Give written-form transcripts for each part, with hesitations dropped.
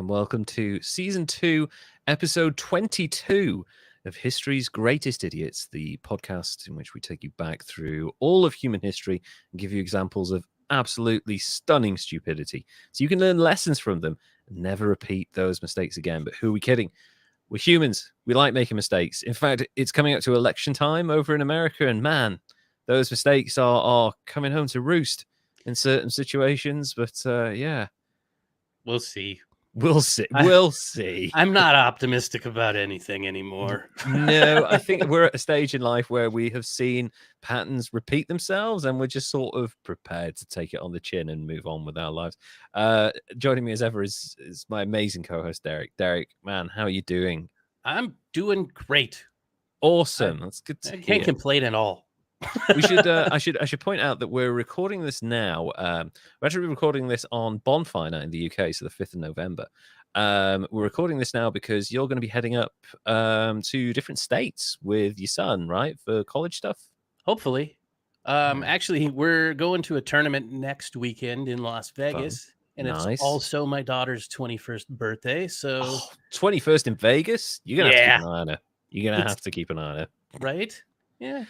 and welcome to Season 2, Episode 22 of History's Greatest Idiots, the podcast in which we take you back through all of human history and give you examples of absolutely stunning stupidity, so you can learn lessons from them and never repeat those mistakes again. But who are we kidding? We're humans. We like making mistakes. In fact, it's coming up to election time over in America, and man, those mistakes are coming home to roost in certain situations. But yeah. We'll see. We'll see. I'm not optimistic about anything anymore. No, I think we're at a stage in life where we have seen patterns repeat themselves and we're just sort of prepared to take it on the chin and move on with our lives. Joining me as ever is my amazing co-host, Derek. Derek, man, how are you doing? I'm doing great. Awesome. That's good to I hear. can't complain at all. We should I should point out that we're recording this now. We're actually recording this on Bonfire Night in the UK, so the 5th of November. We're recording this now because you're going to be heading up to different states with your son, right, for college stuff? Hopefully. Actually, we're going to a tournament next weekend in Las Vegas. Fun. And nice. It's also my daughter's 21st birthday. So 21st in Vegas? You're going to have to keep an eye on her. You're going to have to keep an eye on her. Right? Yeah.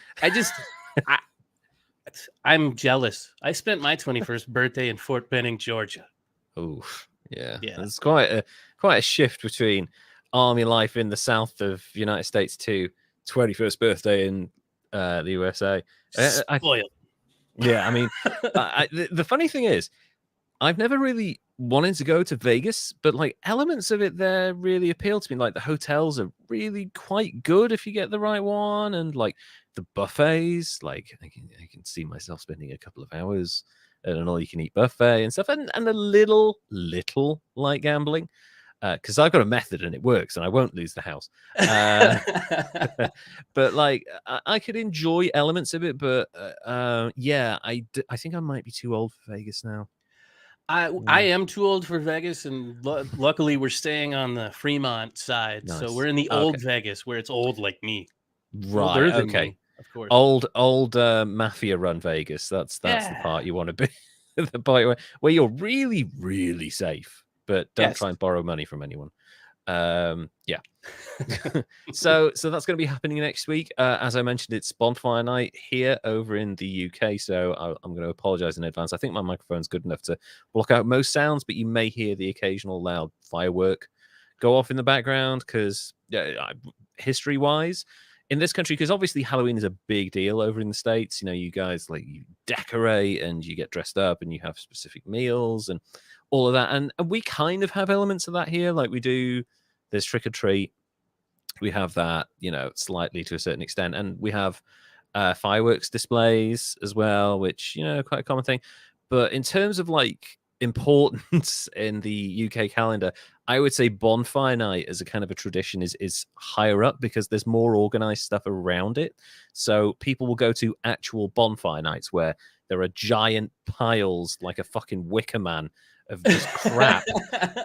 I'm jealous. I spent my 21st birthday in Fort Benning, Georgia. Oh, yeah. It's quite a shift between army life in the south of the United States to 21st birthday in the USA. Spoiled. Yeah, I mean, the funny thing is, I've never really wanted to go to Vegas, but like elements of it there really appeal to me. Like the hotels are really quite good if you get the right one, and like the buffets, like I can see myself spending a couple of hours at an all-you-can-eat buffet and stuff, and a little like gambling, because I've got a method and it works, and I won't lose the house. But like I could enjoy elements of it, but yeah, I think I might be too old for Vegas now. I am too old for Vegas, and luckily we're staying on the Fremont side. Nice. So we're in the old Vegas where it's old like me. Right. Okay. Me, of course. Old mafia run Vegas. That's the part you want to be. The part where you're really, really safe, but don't try and borrow money from anyone. Yeah. So that's going to be happening next week. As I mentioned, it's Bonfire Night here over in the UK, so I'm going to apologize in advance. I think my microphone's good enough to block out most sounds, but you may hear the occasional loud firework go off in the background because history-wise, in this country, because obviously Halloween is a big deal over in the States. You know, you guys like you decorate and you get dressed up and you have specific meals and all of that, and we kind of have elements of that here. Like we do, there's trick or treat. We have that, you know, slightly to a certain extent, and we have fireworks displays as well, which, you know, quite a common thing. But in terms of like importance in the UK calendar, I would say Bonfire Night as a kind of a tradition is higher up because there's more organized stuff around it. So people will go to actual bonfire nights where there are giant piles like a fucking Wicker Man of just crap,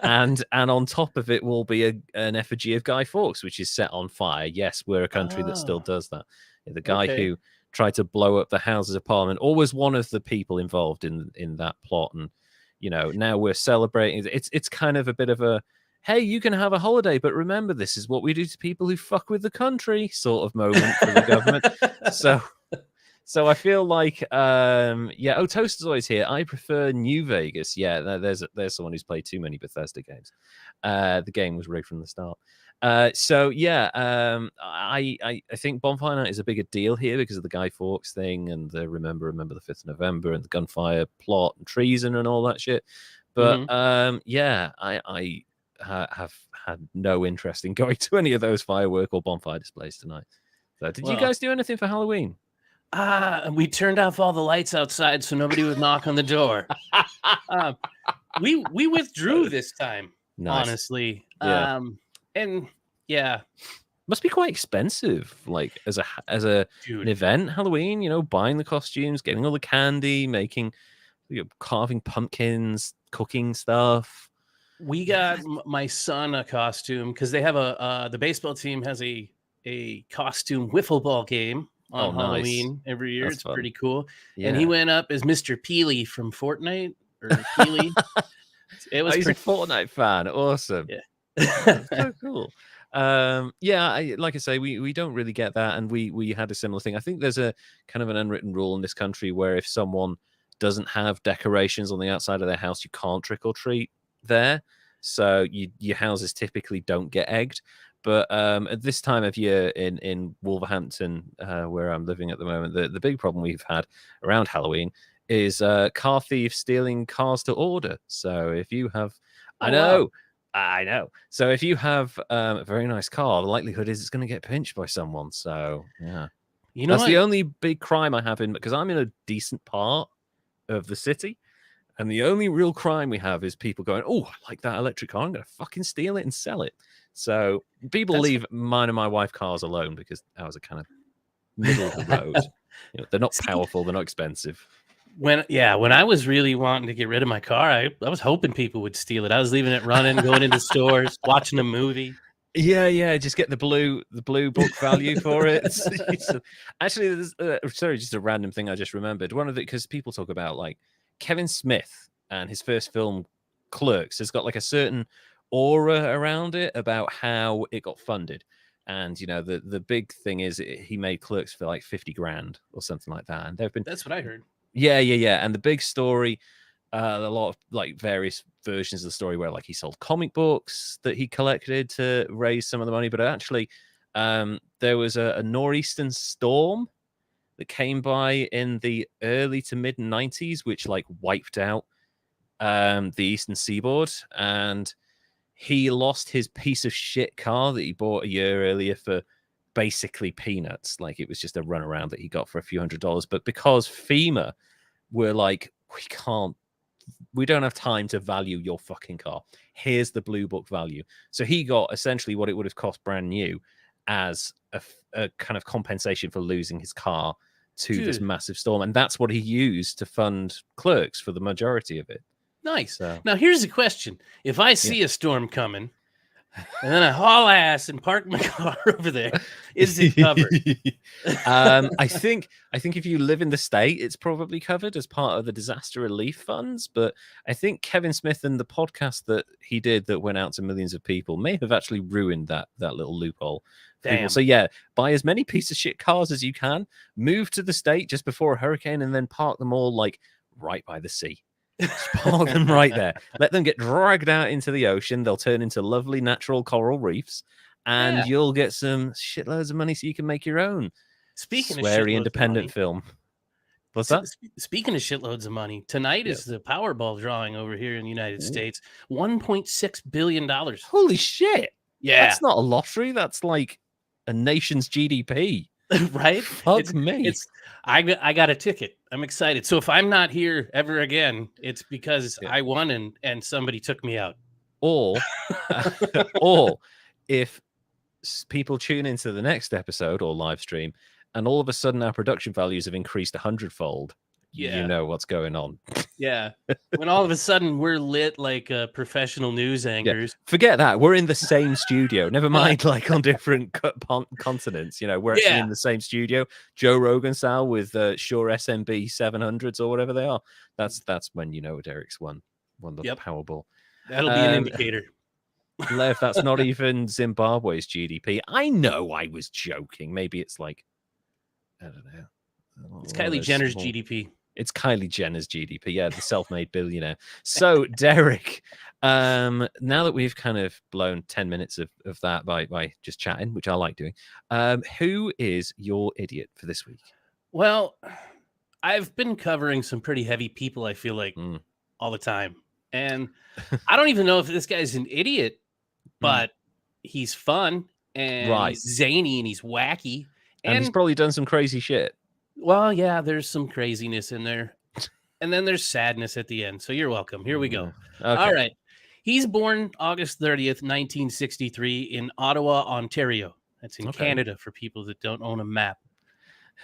and on top of it will be an effigy of Guy Fawkes, which is set on fire. Yes, we're a country that still does that. The guy who tried to blow up the Houses of Parliament, or was one of the people involved in that plot, and you know, now we're celebrating. It's kind of a bit of a, hey, you can have a holiday, but remember, this is what we do to people who fuck with the country sort of moment for the government. So I feel like, Toast is always here. I prefer New Vegas. Yeah, there's someone who's played too many Bethesda games. The game was rigged from the start. I think Bonfire Night is a bigger deal here because of the Guy Fawkes thing and the remember the 5th of November and the gunfire plot and treason and all that shit. But I have had no interest in going to any of those firework or bonfire displays tonight. So did you guys do anything for Halloween? We turned off all the lights outside so nobody would knock on the door. We withdrew this time, honestly. Yeah. And yeah, must be quite expensive, like as an event. Halloween, you know, buying the costumes, getting all the candy, carving pumpkins, cooking stuff. We got my son a costume because they have the baseball team has a costume wiffle ball game on Halloween every year. It's fun. Pretty cool. Yeah. And he went up as Mr. Peely from Fortnite or Peely. It was he's a Fortnite fan. Awesome. Yeah. So cool. Like I say, we don't really get that, and we had a similar thing. I think there's a kind of an unwritten rule in this country where if someone doesn't have decorations on the outside of their house, you can't trick or treat there. So your houses typically don't get egged. But at this time of year in Wolverhampton, where I'm living at the moment, the big problem we've had around Halloween is car thieves stealing cars to order. So if you have, I know. So if you have a very nice car, the likelihood is it's going to get pinched by someone. So yeah, that's the only big crime I have because I'm in a decent part of the city, and the only real crime we have is people going, "Oh, I like that electric car. I'm going to fucking steal it and sell it." So people leave mine and my wife cars alone because ours are kind of middle of the road. They're not powerful. They're not expensive. When I was really wanting to get rid of my car, I was hoping people would steal it. I was leaving it running, going into stores, watching a movie. Yeah, just get the blue book value for it. Actually, sorry, just a random thing I just remembered. One of the, because people talk about like Kevin Smith and his first film, Clerks, has got like a certain aura around it about how it got funded. And the big thing is he made Clerks for like 50 grand or something like that. And that's what I heard. Yeah. And the big story, a lot of like various versions of the story where like he sold comic books that he collected to raise some of the money. But actually, there was a nor'eastern storm that came by in the early to mid 90s, which like wiped out the eastern seaboard. And he lost his piece of shit car that he bought a year earlier for basically peanuts. Like it was just a runaround that he got for a few $100s. But because FEMA were like, we don't have time to value your fucking car. Here's the blue book value. So he got essentially what it would have cost brand new as a kind of compensation for losing his car to this massive storm. And that's what he used to fund Clerks for the majority of it. Nice. So, now, here's the question. If I see a storm coming and then I haul ass and park my car over there, is it covered? I think if you live in the state, it's probably covered as part of the disaster relief funds. But I think Kevin Smith and the podcast that he did that went out to millions of people may have actually ruined that little loophole. Damn. So yeah, buy as many piece of shit cars as you can, move to the state just before a hurricane, and then park them all like right by the sea. Just park them right there. Let them get dragged out into the ocean. They'll turn into lovely natural coral reefs, and you'll get some shitloads of money so you can make your own sweary independent film. What's that? Speaking of shitloads of money, tonight is the Powerball drawing over here in the United States. $1.6 billion. Holy shit. Yeah. That's not a lottery. That's like a nation's GDP. Right? Fuck me. I got a ticket. I'm excited. So if I'm not here ever again, it's because I won and somebody took me out. Or if people tune into the next episode or live stream and all of a sudden our production values have increased 100-fold, you know what's going on. Yeah. When all of a sudden we're lit like professional news anchors. Yeah. Forget that. We're in the same studio. Never mind like on different continents. We're actually in the same studio. Joe Rogan style with Shure SMB 700s or whatever they are. That's when Derek's won the Powerball. That'll be an indicator. Lev, that's not even Zimbabwe's GDP. I know I was joking. Maybe it's like, I don't know. It's Kylie Jenner's GDP. It's Kylie Jenner's GDP. Yeah, the self-made billionaire. So, Derek, now that we've kind of blown 10 minutes of that by just chatting, which I like doing, who is your idiot for this week? Well, I've been covering some pretty heavy people, I feel like, all the time. And I don't even know if this guy's an idiot, but he's fun and he's zany and he's wacky. And he's probably done some crazy shit. Well, yeah, there's some craziness in there. And then there's sadness at the end. So you're welcome. Here we go. Okay. All right. He's born August 30th, 1963 in Ottawa, Ontario. That's in Canada for people that don't own a map.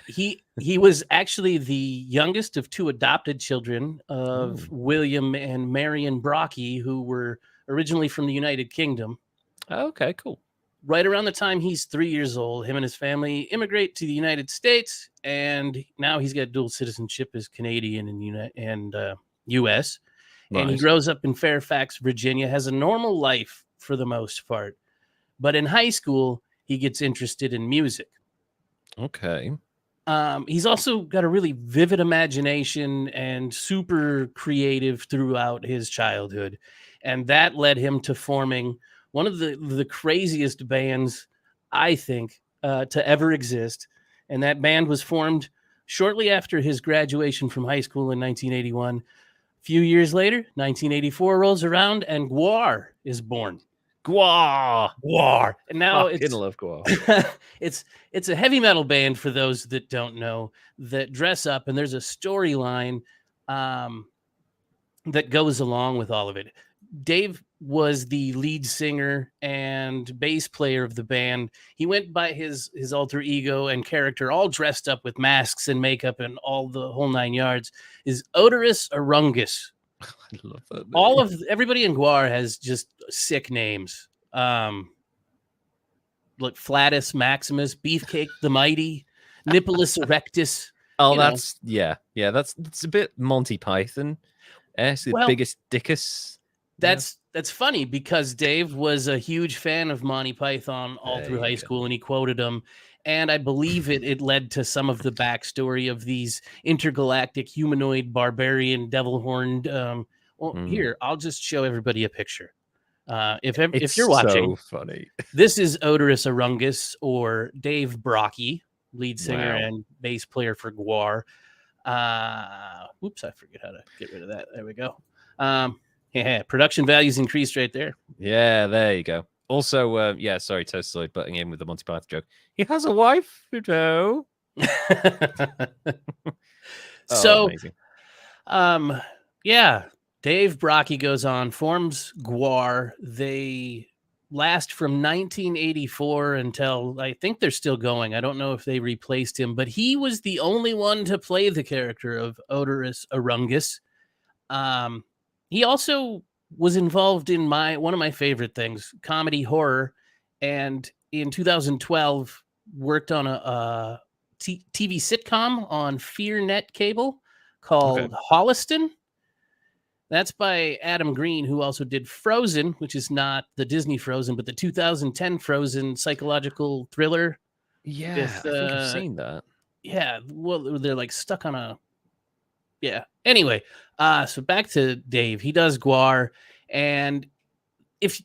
He was actually the youngest of two adopted children of William and Marion Brockie, who were originally from the United Kingdom. Okay, cool. Right around the time he's 3 years old, him and his family immigrate to the United States, and now he's got dual citizenship as Canadian and U.S. And he grows up in Fairfax, Virginia, has a normal life for the most part. But in high school, he gets interested in music. Okay. He's also got a really vivid imagination and super creative throughout his childhood. And that led him to forming one of the craziest bands, I think, to ever exist. And that band was formed shortly after his graduation from high school in 1981. A few years later, 1984 rolls around and Gwar is born. Gwar. And now I love Gwar. it's a heavy metal band, for those that don't know, that dress up, and there's a storyline that goes along with all of it. Dave was the lead singer and bass player of the band. He went by his alter ego and character, all dressed up with masks and makeup and all the whole nine yards, is Oderus Urungus. I love that name. Everybody in Gwar has just sick names. Like Flatus Maximus, Beefcake the Mighty, Nippolis Erectus. Oh, that's a bit Monty Python. It's the biggest dickus. That's funny because Dave was a huge fan of Monty Python all through high school, and he quoted them. And I believe it led to some of the backstory of these intergalactic humanoid barbarian devil horned. Here, I'll just show everybody a picture. If you're watching, so funny. This is Oderus Urungus, or Dave Brockie, lead singer and bass player for Gwar. Oops, I forget how to get rid of that. There we go. Yeah, production values increased right there. Yeah, there you go. Also, sorry, Toastoid butting in with the Monty Python joke. He has a wife, you know. Amazing. Dave Brockie goes on, forms Gwar. They last from 1984 until, I think they're still going. I don't know if they replaced him, but he was the only one to play the character of Oderus Urungus. He also was involved in one of my favorite things, comedy horror, and in 2012 worked on a TV sitcom on FearNet cable called Holliston. That's by Adam Green, who also did Frozen, which is not the Disney Frozen, but the 2010 Frozen psychological thriller. Yeah, I think I've seen that. Yeah, well, they're like stuck on a... Yeah. Anyway, so back to Dave. He does Gwar, and if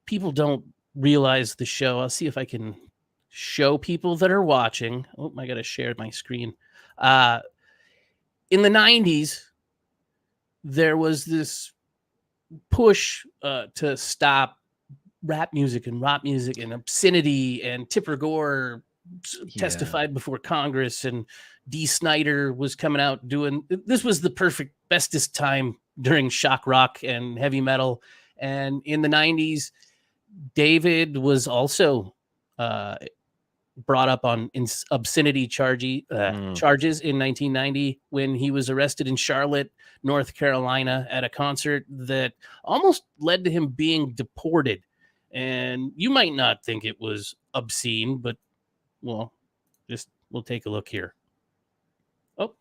people don't realize the show, I'll see if I can show people that are watching. Oh, I got to share my screen. In the 90s, there was this push to stop rap music and rock music and obscenity, and Tipper Gore testified before Congress, and Dee Snider was coming out doing... This was the perfect, bestest time during shock rock and heavy metal. And in the 90s, David was also brought up on obscenity charges in 1990 when he was arrested in Charlotte, North Carolina at a concert that almost led to him being deported. And you might not think it was obscene, but we'll take a look here. Oh,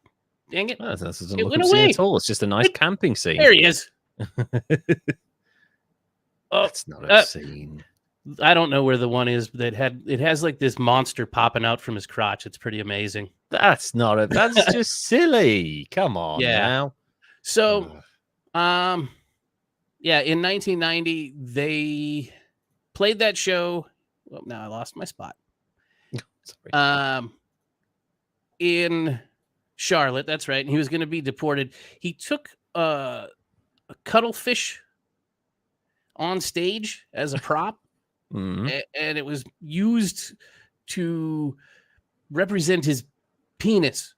dang it. That doesn't look obscene at all. It's just a nice camping scene. There he is. That's not obscene. I don't know where the one is that has like this monster popping out from his crotch. It's pretty amazing. That's just silly. Come on now. So, in 1990, they played that show. Well, now I lost my spot. Sorry. In Charlotte, that's right. And he was going to be deported. He took a cuttlefish on stage as a prop. Mm-hmm. And it was used to represent his penis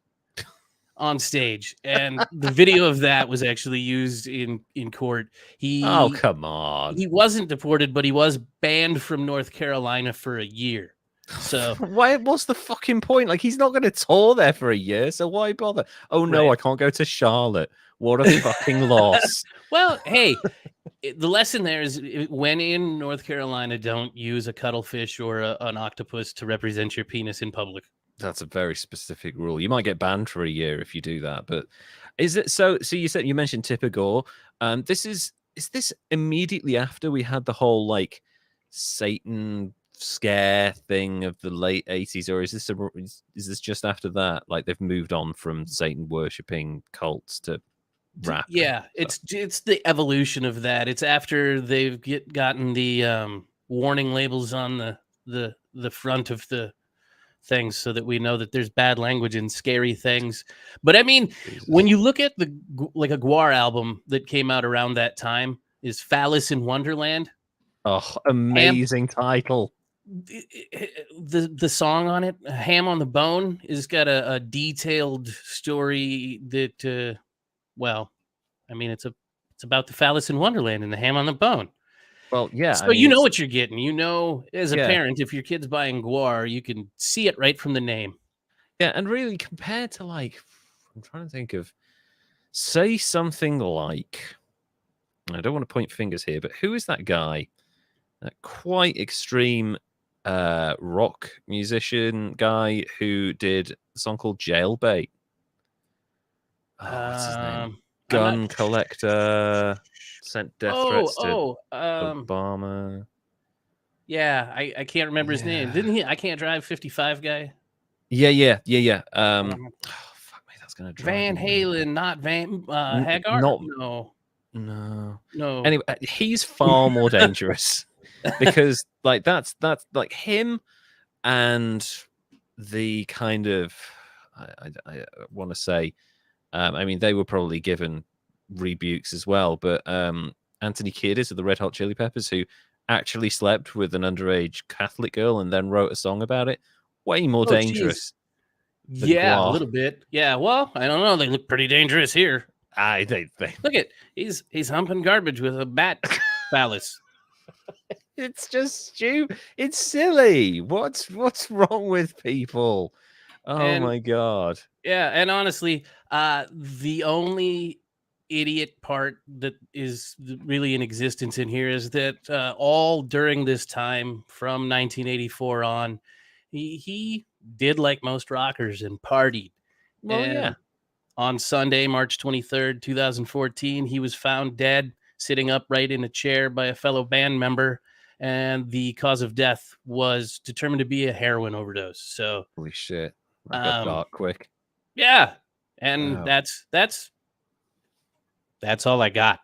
on stage. And the video of that was actually used in court. Oh, come on. He wasn't deported, but he was banned from North Carolina for a year. So what's the fucking point? Like, he's not going to tour there for a year, so why bother? Oh no, I can't go to Charlotte. What a fucking loss. Well, hey, the lesson there is, when in North Carolina, don't use a cuttlefish or an octopus to represent your penis in public. That's a very specific rule. You might get banned for a year if you do that. But is it so? So you mentioned Tipper Gore. Is this immediately after we had the whole like Satan scare thing of the late 80s, or is this just after that? Like they've moved on from Satan worshipping cults to rap. Yeah, it's the evolution of that. It's after they've gotten the warning labels on the front of the things so that we know that there's bad language and scary things. But I mean, Jesus. When you look at a Gwar album that came out around that time is Phallus in Wonderland. Oh, amazing title. The song on it, Ham on the Bone, has got a detailed story that well, I mean, it's about the Phallus in Wonderland and the ham on the bone. Well, yeah. So you know what you're getting. You know, as a parent, if your kid's buying Gwar, you can see it right from the name. Yeah, and really compared to like, I'm trying to think of, say something like, I don't want to point fingers here, but who is that guy? That quite extreme rock musician guy who did a song called Jailbait. What's his name? Gun collector, sent death threats to Obama. Yeah, I can't remember his name. Didn't he? I Can't Drive 55 guy. Yeah. Oh, fuck me, that's gonna drive Van Halen, not Van Hagar. No. Anyway, he's far more dangerous because like that's like him and the kind of I want to say. I mean, they were probably given rebukes as well, but Anthony Kiedis of the Red Hot Chili Peppers, who actually slept with an underage Catholic girl and then wrote a song about it, way more dangerous. Yeah, Gwar. A little bit. Yeah, well, I don't know. They look pretty dangerous here. They look at he's humping garbage with a bat phallus. It's just stupid. It's silly. What's wrong with people? Oh my god. Yeah, and honestly, the only idiot part that is really in existence in here is that all during this time from 1984 on, he did like most rockers and partied. Well, and on Sunday, March 23rd, 2014, he was found dead, sitting upright in a chair by a fellow band member, and the cause of death was determined to be a heroin overdose. So, holy shit. I got dark quick. Yeah, and wow. that's all I got.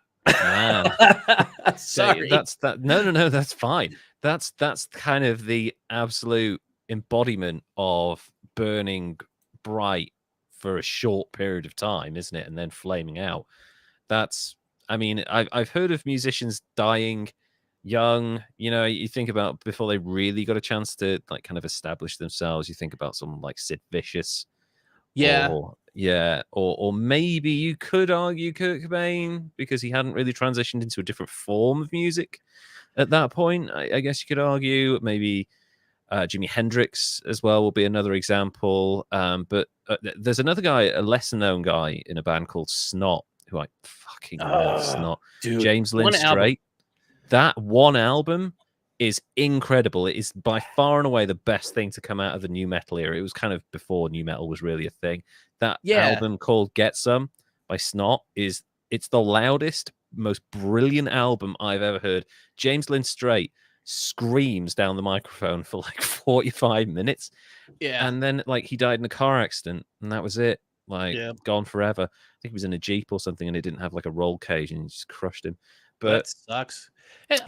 Sorry, that's that. No, that's fine. That's kind of the absolute embodiment of burning bright for a short period of time, isn't it? And then flaming out. That's. I mean, I've heard of musicians dying young. You know, you think about before they really got a chance to like kind of establish themselves. You think about someone like Sid Vicious. Or maybe you could argue Kurt Cobain because he hadn't really transitioned into a different form of music at that point. I guess you could argue maybe Jimi Hendrix as well will be another example. But there's another guy, a lesser known guy in a band called Snot, who I fucking love. Snot. Dude, James Lynn Strait. That one album is incredible. It is by far and away the best thing to come out of the new metal era. It was kind of before new metal was really a thing. That album called Get Some by Snot it's the loudest, most brilliant album I've ever heard. James Lynn Strait screams down the microphone for like 45 minutes. Yeah. And then like he died in a car accident and that was it. Like gone forever. I think he was in a Jeep or something and it didn't have like a roll cage and it just crushed him. But that sucks.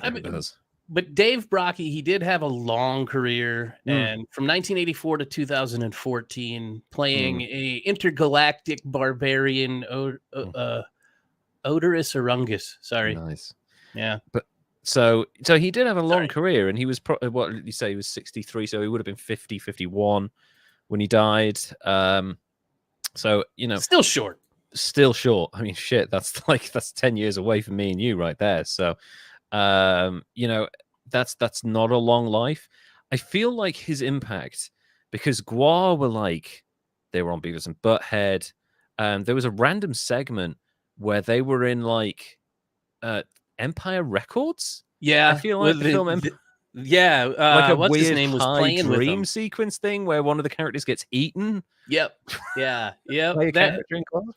I mean, but Dave Brockie, he did have a long career, and from 1984 to 2014, playing a intergalactic barbarian, Oderus Urungus. Sorry. Nice. Yeah. But so he did have a long career, and he was what did you say? He was 63, so he would have been 50, 51 when he died. So you know, still short. I mean, shit, that's 10 years away from me and you right there. So. You know, that's not a long life. I feel like his impact, because Gwar were like, they were on Beavis and Butthead. There was a random segment where they were in like Empire Records. Yeah, I feel like the film Yeah, like a what's his weird name was high playing with dream him. sequence thing where one of the characters gets eaten. Yep. Yeah. Yep. By a character in Gwar.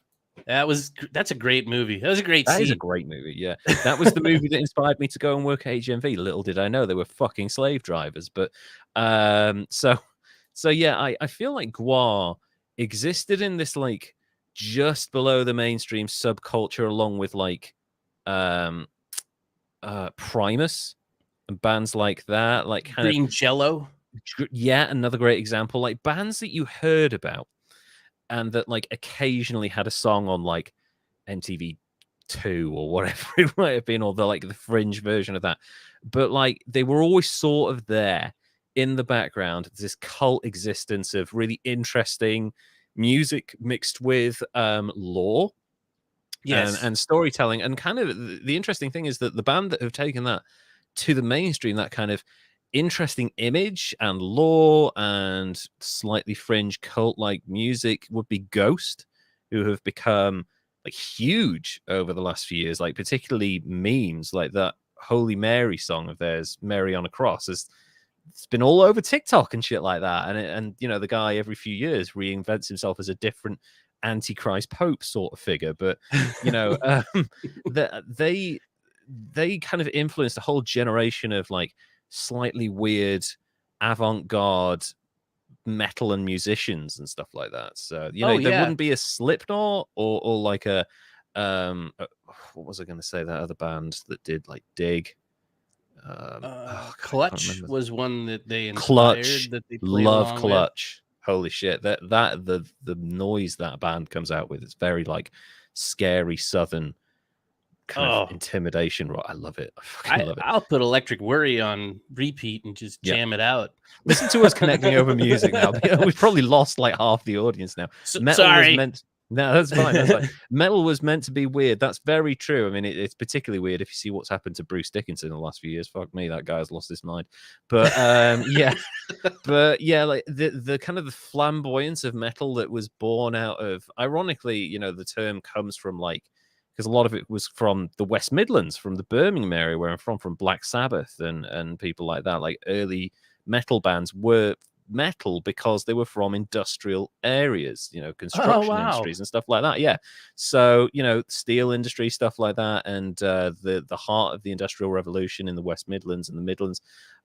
That's a great movie. That was a great That scene. is a great movie. Yeah, that was the movie that inspired me to go and work at HMV. Little did I know they were fucking slave drivers. But so yeah, I feel like Gwar existed in this like just below the mainstream subculture, along with like Primus and bands like that, like kind Green Jello. Yeah, another great example, like bands that you heard about and that like occasionally had a song on like MTV2 or whatever it might have been, or the like the fringe version of that, but like they were always sort of there in the background, this cult existence of really interesting music mixed with lore, Yes, and storytelling. And kind of the interesting thing is that the band that have taken that to the mainstream, that kind of interesting image and lore and slightly fringe cult like music, would be Ghost, who have become like huge over the last few years, like particularly memes like that Holy Mary song of theirs, Mary on a Cross, it's been all over TikTok and shit like that. And you know, the guy every few years reinvents himself as a different Antichrist Pope sort of figure. But you know, they kind of influenced a whole generation of like slightly weird avant-garde metal and musicians and stuff like that. So you know, there wouldn't be a Slipknot or like a what was I going to say, that other band that did like Dig. Clutch was one that they inspired. Clutch, that they love Clutch. With. Holy shit! The noise that band comes out with, it's very like scary southern kind of intimidation. I love it. I love it. I'll put Electric Worry on repeat and just jam it out. Listen to us connecting over music now. We've probably lost like half the audience now. Sorry. No, that's fine. That's fine. Metal was meant to be weird. That's very true. I mean, it's particularly weird if you see what's happened to Bruce Dickinson in the last few years. Fuck me, that guy's lost his mind. But yeah, but yeah, like the kind of the flamboyance of metal that was born out of, ironically, you know, the term comes from like, because a lot of it was from the West Midlands, from the Birmingham area where I'm from Black Sabbath and people like that. Like early metal bands were metal because they were from industrial areas, you know, construction industries and stuff like that. Yeah. So, you know, steel industry, stuff like that. And the heart of the Industrial Revolution in the West Midlands and the Midlands,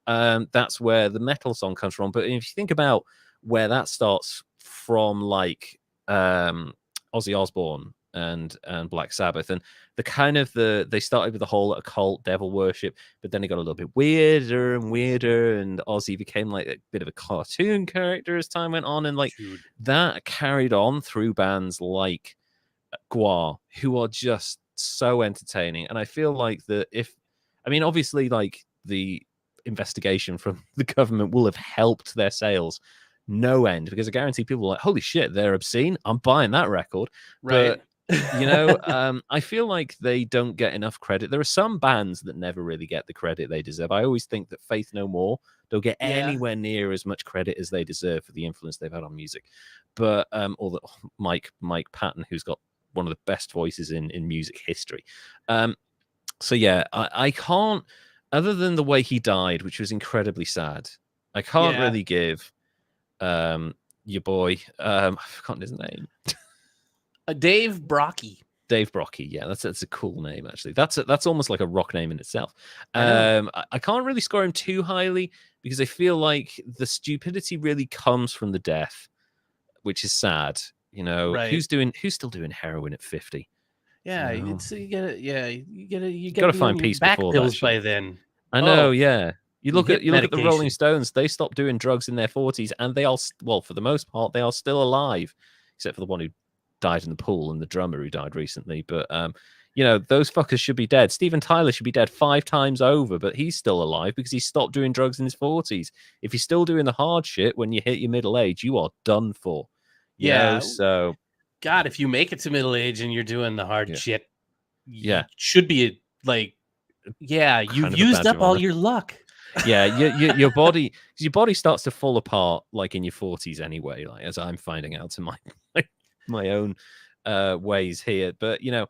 that's where the metal song comes from. But if you think about where that starts from, like Ozzy Osbourne and Black Sabbath, and the kind of they started with the whole occult devil worship, but then it got a little bit weirder and weirder, and Ozzy became like a bit of a cartoon character as time went on, and like that carried on through bands like Gwar, who are just so entertaining. And I feel like obviously like the investigation from the government will have helped their sales no end, because I guarantee people are like, holy shit, they're Obscene, I'm buying that record. Right. But you know, I feel like they don't get enough credit. There are some bands that never really get the credit they deserve. I always think that Faith No More don't get anywhere near as much credit as they deserve for the influence they've had on music. But or the Mike Patton, who's got one of the best voices in music history. So yeah, I can't, other than the way he died, which was incredibly sad, I can't really give your boy, I've forgotten his name. Dave Brockie. Dave Brockie, yeah, that's a cool name actually. That's almost like a rock name in itself. I can't really score him too highly because I feel like the stupidity really comes from the death, which is sad. You know, who's still doing heroin at 50? Yeah, you know? You gotta find peace before that by then. I know, yeah. You look at the Rolling Stones, they stopped doing drugs in their 40s, and they are, well, for the most part, they are still alive, except for the one who died in the pool and the drummer who died recently. But you know, those fuckers should be dead. Steven Tyler should be dead 5 times over, but he's still alive because he stopped doing drugs in his 40s. If you're still doing the hard shit when you hit your middle age, you are done for. You know? So God, if you make it to middle age and you're doing the hard shit, should be you've used up all your luck. Yeah, your body starts to fall apart like in your 40s anyway, like as I'm finding out in my own ways here. But you know,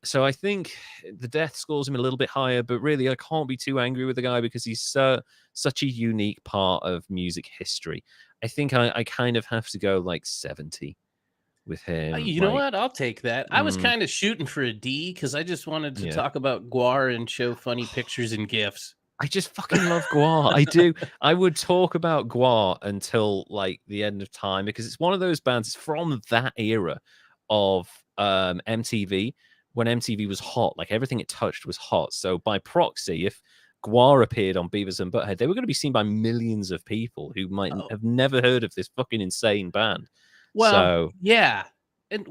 So I think the death scores him a little bit higher, but really I can't be too angry with the guy because he's such a unique part of music history. I think I kind of have to go like 70 with him. You know what? I'll take that. I was kind of shooting for a D because I just wanted to talk about Gwar and show funny pictures and GIFs. I just fucking love Gwar. I do. I would talk about Gwar until like the end of time because it's one of those bands from that era of MTV when MTV was hot. Like everything it touched was hot. So by proxy, if Gwar appeared on Beavis and Butthead, they were going to be seen by millions of people who might have never heard of this fucking insane band. Well, yeah. And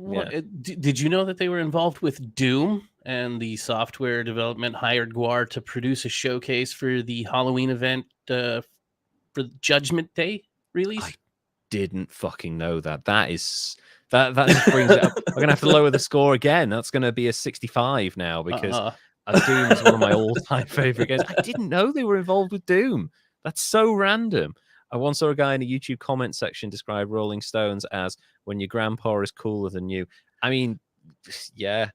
did you know that they were involved with Doom, and the software development hired Gwar to produce a showcase for the Halloween event for Judgment Day release? I didn't fucking know that. That just brings it up. I'm gonna have to lower the score again. That's gonna be a 65 now because Doom is one of my all-time favorite games. I didn't know they were involved with Doom. That's so random. I once saw a guy in a YouTube comment section describe Rolling Stones as when your grandpa is cooler than you. I mean, yeah,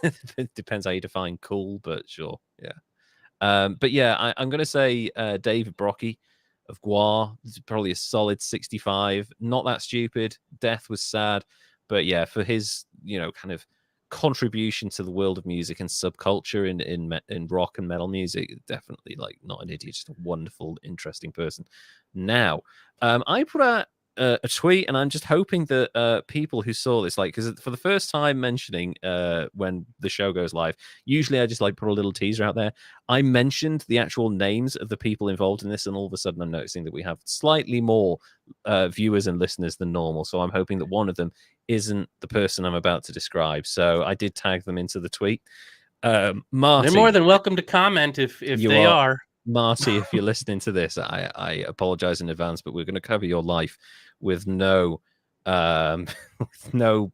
it depends how you define cool, but sure, yeah. But yeah, I'm going to say David Brockie of Gwar. This is probably a solid 65. Not that stupid. Death was sad, but yeah, for his kind of contribution to the world of music and subculture in rock and metal music, definitely like not an idiot, just a wonderful, interesting person. Now, I put out a tweet, and I'm just hoping that people who saw this, like, because for the first time mentioning when the show goes live, usually I just like put a little teaser out there. I mentioned the actual names of the people involved in this, and all of a sudden I'm noticing that we have slightly more viewers and listeners than normal. So I'm hoping that one of them isn't the person I'm about to describe. So I did tag them into the tweet. Marty, they're more than welcome to comment if they are. Marty, if you're listening to this, I apologize in advance, but we're going to cover your life with no no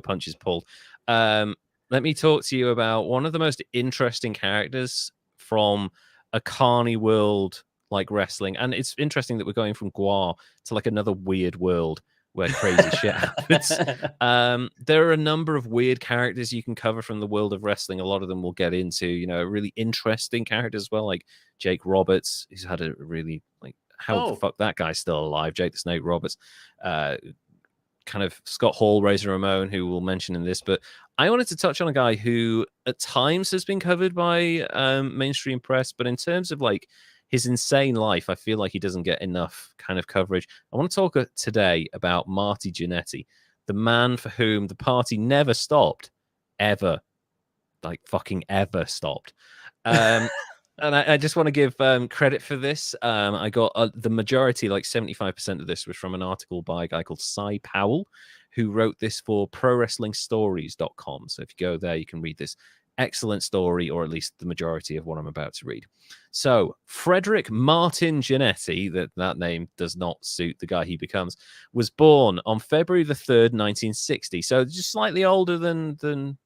punches pulled. Let me talk to you about one of the most interesting characters from a carny world like wrestling. And it's interesting that we're going from Gwar to like another weird world where crazy shit happens. There are a number of weird characters you can cover from the world of wrestling. A lot of them we'll get into, really interesting characters as well, like Jake Roberts, who's had a really, like, how the fuck that guy's still alive, Jake the Snake Roberts. Kind of Scott Hall, Razor Ramon, who we'll mention in this. But I wanted to touch on a guy who at times has been covered by mainstream press, but in terms of like his insane life, I feel like he doesn't get enough kind of coverage. I want to talk today about Marty Jannetty, the man for whom the party never stopped, ever, like fucking ever stopped. And I just want to give credit for this. I got the majority, like 75% of this was from an article by a guy called Cy Powell, who wrote this for ProWrestlingStories.com. So if you go there, you can read this excellent story, or at least the majority of what I'm about to read. So Frederick Martin Jannetty, that name does not suit the guy he becomes, was born on February the 3rd, 1960. So just slightly older than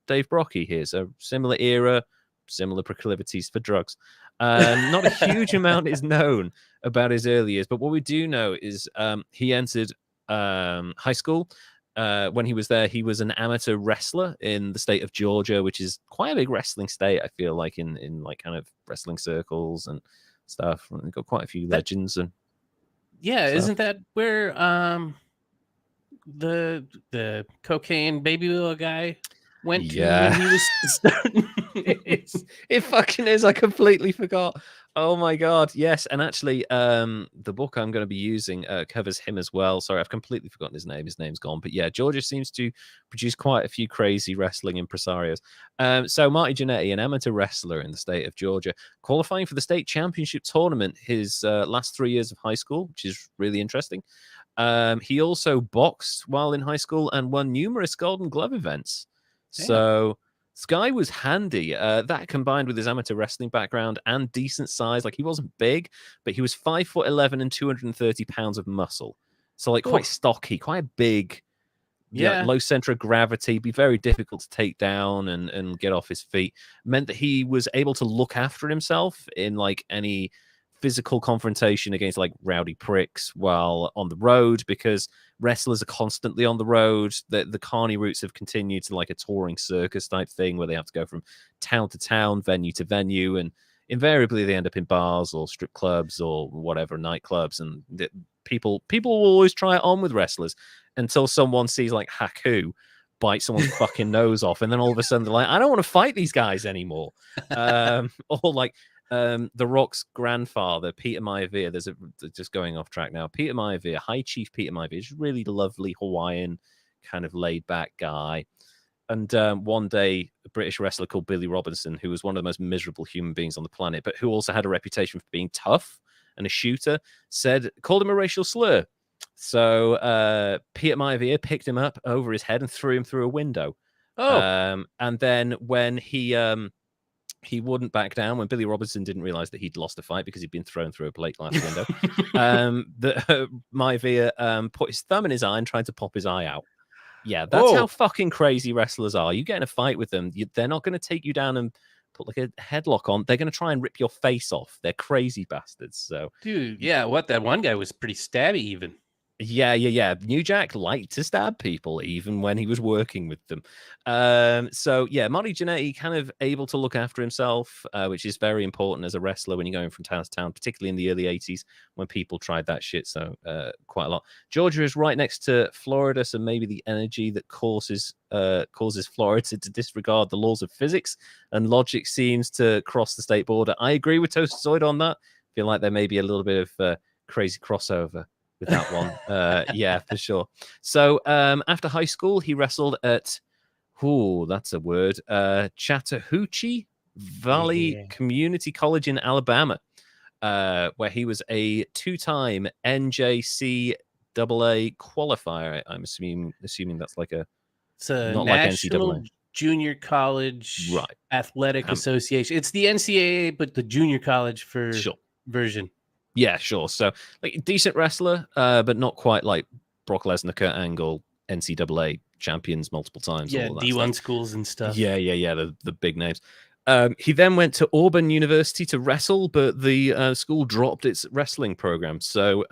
Dave Brockie here. So similar era, similar proclivities for drugs. Not a huge amount is known about his early years, but what we do know is he entered high school. When he was there, he was an amateur wrestler in the state of Georgia, which is quite a big wrestling state, I feel like, in like kind of wrestling circles and stuff. They've got quite a few legends. And yeah, stuff. Isn't that where the cocaine baby wheel guy went to when he was starting? It fucking is. I completely forgot. Oh my god, yes. And actually, the book I'm going to be using covers him as well. Sorry, I've completely forgotten his name. His name's gone. But yeah, Georgia seems to produce quite a few crazy wrestling impresarios. So Marty Jannetty, an amateur wrestler in the state of Georgia, qualifying for the state championship tournament his last 3 years of high school, which is really interesting. He also boxed while in high school and won numerous Golden Glove events. Damn. So this guy was handy. That combined with his amateur wrestling background and decent size, like he wasn't big, but he was 5'11" and 230 pounds of muscle. So like quite stocky, quite big, low center of gravity, be very difficult to take down and get off his feet. Meant that he was able to look after himself in like any physical confrontation against like rowdy pricks while on the road, because wrestlers are constantly on the road. The Carney routes have continued to like a touring circus type thing where they have to go from town to town, venue to venue, and invariably they end up in bars or strip clubs or whatever, nightclubs, and people will always try it on with wrestlers until someone sees like Haku bite someone's fucking nose off, and then all of a sudden they're like, I don't want to fight these guys anymore. Or like The Rock's grandfather, Peter Maivia. Just going off track now. Peter Maivia, High Chief Peter Maivia, is really lovely Hawaiian kind of laid back guy. And one day, a British wrestler called Billy Robinson, who was one of the most miserable human beings on the planet, but who also had a reputation for being tough and a shooter, called him a racial slur. So Peter Maivia picked him up over his head and threw him through a window. And then when he wouldn't back down, when Billy Robinson didn't realize that he'd lost a fight because he'd been thrown through a plate glass window, Maivia put his thumb in his eye and tried to pop his eye out. Yeah, that's how fucking crazy wrestlers are. You get in a fight with them, they're not going to take you down and put like a headlock on. They're going to try and rip your face off. They're crazy bastards. So, dude, yeah, that one guy was pretty stabby even. Yeah. New Jack liked to stab people even when he was working with them. So yeah, Marty Jannetty kind of able to look after himself, which is very important as a wrestler when you're going from town to town, particularly in the early 80s when people tried that shit. So quite a lot. Georgia is right next to Florida, so maybe the energy that causes Florida to disregard the laws of physics and logic seems to cross the state border. I agree with Toastoid on that. I feel like there may be a little bit of crazy crossover with that one. Yeah, for sure. So after high school, he wrestled at, that's a word, Chattahoochee Valley Community College in Alabama, where he was a two-time NJCAA qualifier. I'm assuming that's like it's a not National like NCAA. Junior College Athletic Association. It's the NCAA, but the junior college version. Yeah, sure. So, like, decent wrestler, but not quite like Brock Lesnar, Kurt Angle, NCAA champions multiple times. Yeah, D1 schools and stuff. Yeah. The big names. He then went to Auburn University to wrestle, but the school dropped its wrestling program. So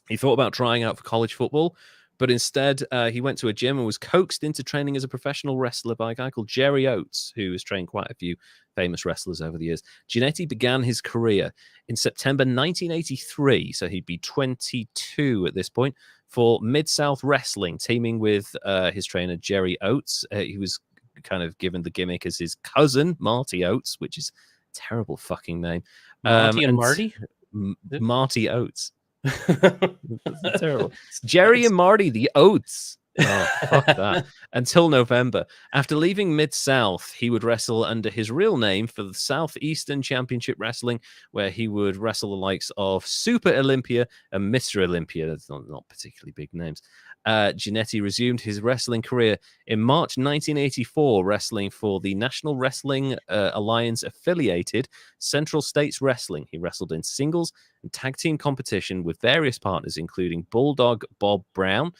he thought about trying out for college football, but instead he went to a gym and was coaxed into training as a professional wrestler by a guy called Jerry Oates, who has trained quite a few famous wrestlers over the years. Jannetty began his career in September 1983, so he'd be 22 at this point, for Mid-South Wrestling, teaming with his trainer Jerry Oates. He was kind of given the gimmick as his cousin, Marty Oates, which is a terrible fucking name. Marty and Marty? Marty Oates. That's terrible. It's Jerry and Marty, the Oates. Oh, fuck that. Until November. After leaving Mid-South, he would wrestle under his real name for the Southeastern Championship Wrestling, where he would wrestle the likes of Super Olympia and Mr. Olympia. That's not particularly big names. Jannetty resumed his wrestling career in March 1984, wrestling for the National Wrestling Alliance affiliated Central States Wrestling. He wrestled in singles and tag team competition with various partners, including Bulldog Bob Brown,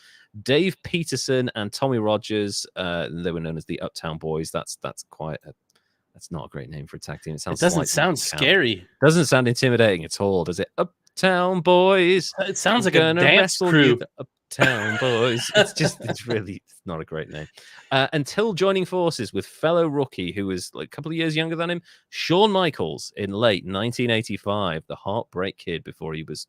Dave Peterson, and Tommy Rogers. They were known as the Uptown Boys. That's not a great name for a tag team. It doesn't sound scary. Doesn't sound intimidating at all, does it? Uptown Boys. It sounds like a dance crew. Uptown Boys. It's not a great name. Until joining forces with fellow rookie who was like a couple of years younger than him, Shawn Michaels, in late 1985, the Heartbreak Kid, before he was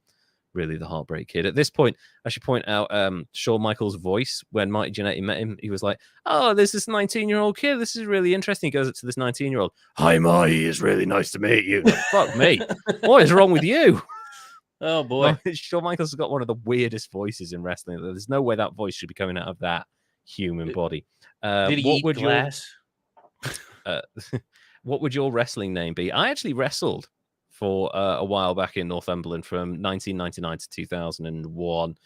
really the Heartbreak Kid. At this point, I should point out Shawn Michaels' voice when Marty Jannetty met him. He was like, "Oh, there's this 19-year-old kid. This is really interesting." He goes up to this 19-year-old. "Hi, Marty. It's really nice to meet you." Like, fuck me. What is wrong with you? Oh boy, Shawn Michaels has got one of the weirdest voices in wrestling. There's no way that voice should be coming out of that human body. Did he eat glass? What would your wrestling name be? I actually wrestled for a while back in Northumberland from 1999 to 2001,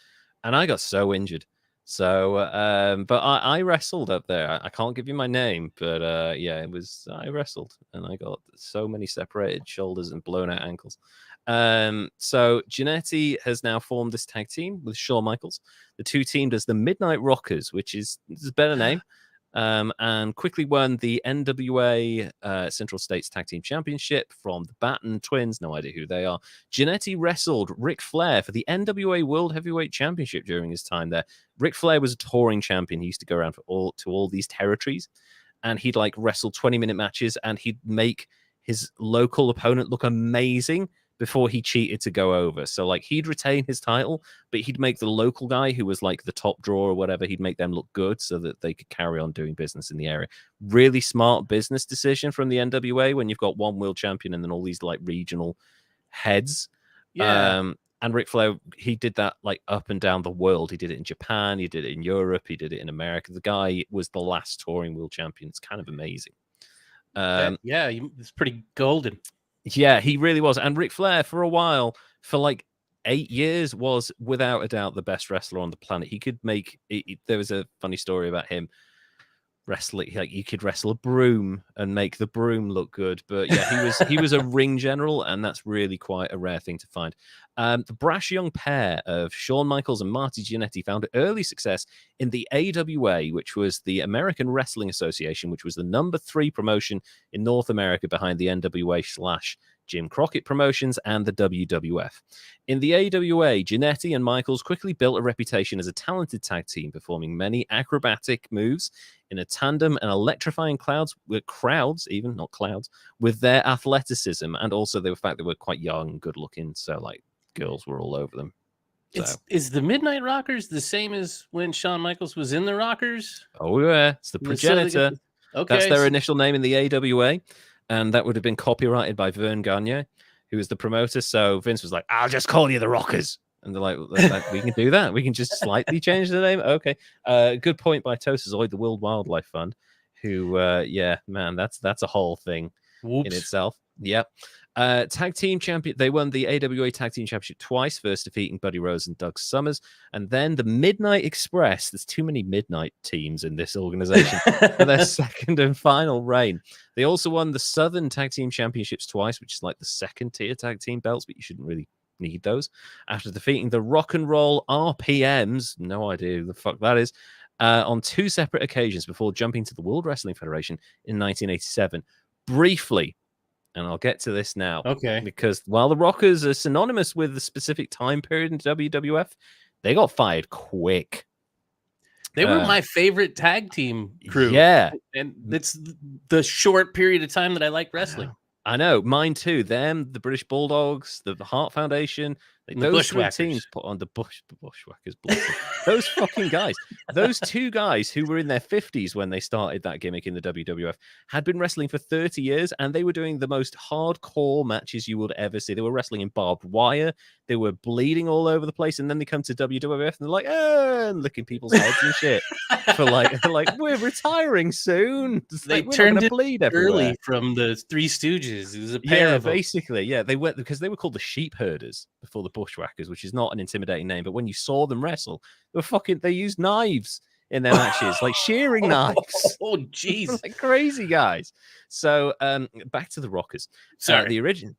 and I got so injured. So, but I wrestled up there. I can't give you my name, but yeah, I wrestled, and I got so many separated shoulders and blown out ankles. So Jannetty has now formed this tag team with Shawn Michaels. The two teamed as the Midnight Rockers, which is a better name. and quickly won the NWA Central States Tag Team Championship from the Batten Twins. No idea who they are. Jannetty wrestled Ric Flair for the NWA World Heavyweight Championship during his time there. Ric Flair was a touring champion. He used to go around to all these territories, and he'd like wrestle 20-minute matches, and he'd make his local opponent look amazing before he cheated to go over. So like he'd retain his title, but he'd make the local guy who was like the top draw or whatever, he'd make them look good so that they could carry on doing business in the area. Really smart business decision from the NWA when you've got one world champion and then all these like regional heads. Yeah. And Ric Flair, he did that like up and down the world. He did it in Japan, he did it in Europe, he did it in America. The guy was the last touring world champion. It's kind of amazing. It's pretty golden. Yeah, he really was. And Ric Flair, for a while, for like 8 years, was without a doubt the best wrestler on the planet. He could make there was a funny story about him wrestling. Like you could wrestle a broom and make the broom look good. But yeah, he was a ring general, and that's really quite a rare thing to find. The brash young pair of Shawn Michaels and Marty Jannetty found early success in the AWA, which was the American Wrestling Association, which was the number 3 promotion in North America behind the NWA / Jim Crockett Promotions and the WWF. In the AWA, Jannetty and Michaels quickly built a reputation as a talented tag team, performing many acrobatic moves in a tandem and electrifying crowds, even not clouds, with their athleticism, and also the fact they were quite young and good looking, so like girls were all over them. So. Is the Midnight Rockers the same as when Shawn Michaels was in the Rockers? Oh yeah, it's the Progenitor. Okay, that's their initial name in the AWA. And that would have been copyrighted by Vern Gagne, who was the promoter. So Vince was like, I'll just call you the Rockers. And they're like, we can do that. We can just slightly change the name. Okay. Good point by Tosazoid, the World Wildlife Fund, who, that's a whole thing in itself. Yep. Tag team champion. They won the AWA Tag Team Championship twice, first defeating Buddy Rose and Doug Summers. And then the Midnight Express. There's too many Midnight teams in this organization for their second and final reign. They also won the Southern Tag Team Championships twice, which is like the second tier tag team belts, but you shouldn't really need those. After defeating the Rock and Roll RPMs, no idea who the fuck that is, on 2 separate occasions before jumping to the World Wrestling Federation in 1987. Briefly, and I'll get to this now. Okay. Because while the Rockers are synonymous with the specific time period in WWF, they got fired quick. They were my favorite tag team crew. Yeah. And it's the short period of time that I like wrestling. I know. Mine too. Them, the British Bulldogs, the Hart Foundation. Like, those 3 teams put on the Bushwhackers. Those fucking guys. Those 2 guys who were in their 50s when they started that gimmick in the WWF had been wrestling for 30 years, and they were doing the most hardcore matches you would ever see. They were wrestling in barbed wire. They were bleeding all over the place, and then they come to WWF and they're like, and licking people's heads and shit. For like, we're retiring soon. They turned it bleed early from the Three Stooges. It was a pair of them. Basically, yeah. They went because they were called the Sheep Herders before the Bushwhackers, which is not an intimidating name, but when you saw them wrestle, they used knives in their matches, like shearing knives. Oh, jeez. Like crazy guys. So back to the Rockers. Sorry. The original,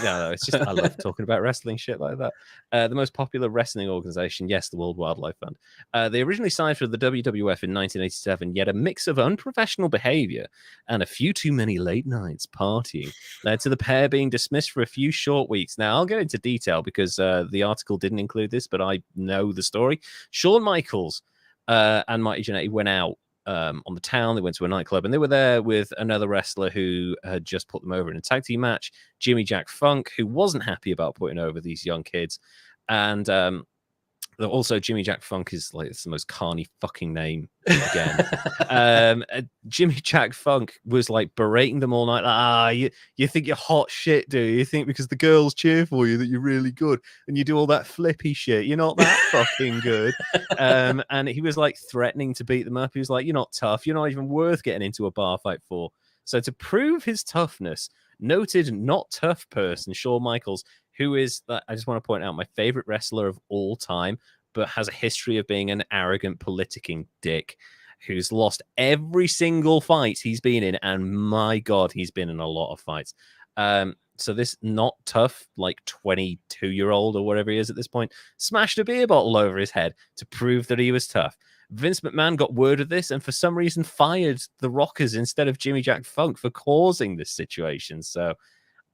no, it's just, I love talking about wrestling shit like that. The most popular wrestling organization, yes, the World Wildlife Fund. They originally signed for the WWF in 1987, yet a mix of unprofessional behavior and a few too many late nights partying led to the pair being dismissed for a few short weeks. Now, I'll get into detail because the article didn't include this, but I know the story. Shawn Michaels and Marty Jannetty went out on the town. They went to a nightclub, and they were there with another wrestler who had just put them over in a tag team match, Jimmy Jack Funk, who wasn't happy about putting over these young kids. And also, Jimmy Jack Funk is like, it's the most carny fucking name again. Jimmy Jack Funk was like berating them all night. Like, you think you're hot shit, do you? You think because the girls cheer for you that you're really good, and you do all that flippy shit, you're not that fucking good. And he was like threatening to beat them up. He was like, you're not tough. You're not even worth getting into a bar fight for. So to prove his toughness, noted not tough person Shawn Michaels, who is, I just want to point out, my favorite wrestler of all time, but has a history of being an arrogant politicking dick who's lost every single fight he's been in. And my God, he's been in a lot of fights. So this not tough, like 22-year-old or whatever he is at this point, smashed a beer bottle over his head to prove that he was tough. Vince McMahon got word of this and for some reason fired the Rockers instead of Jimmy Jack Funk for causing this situation. So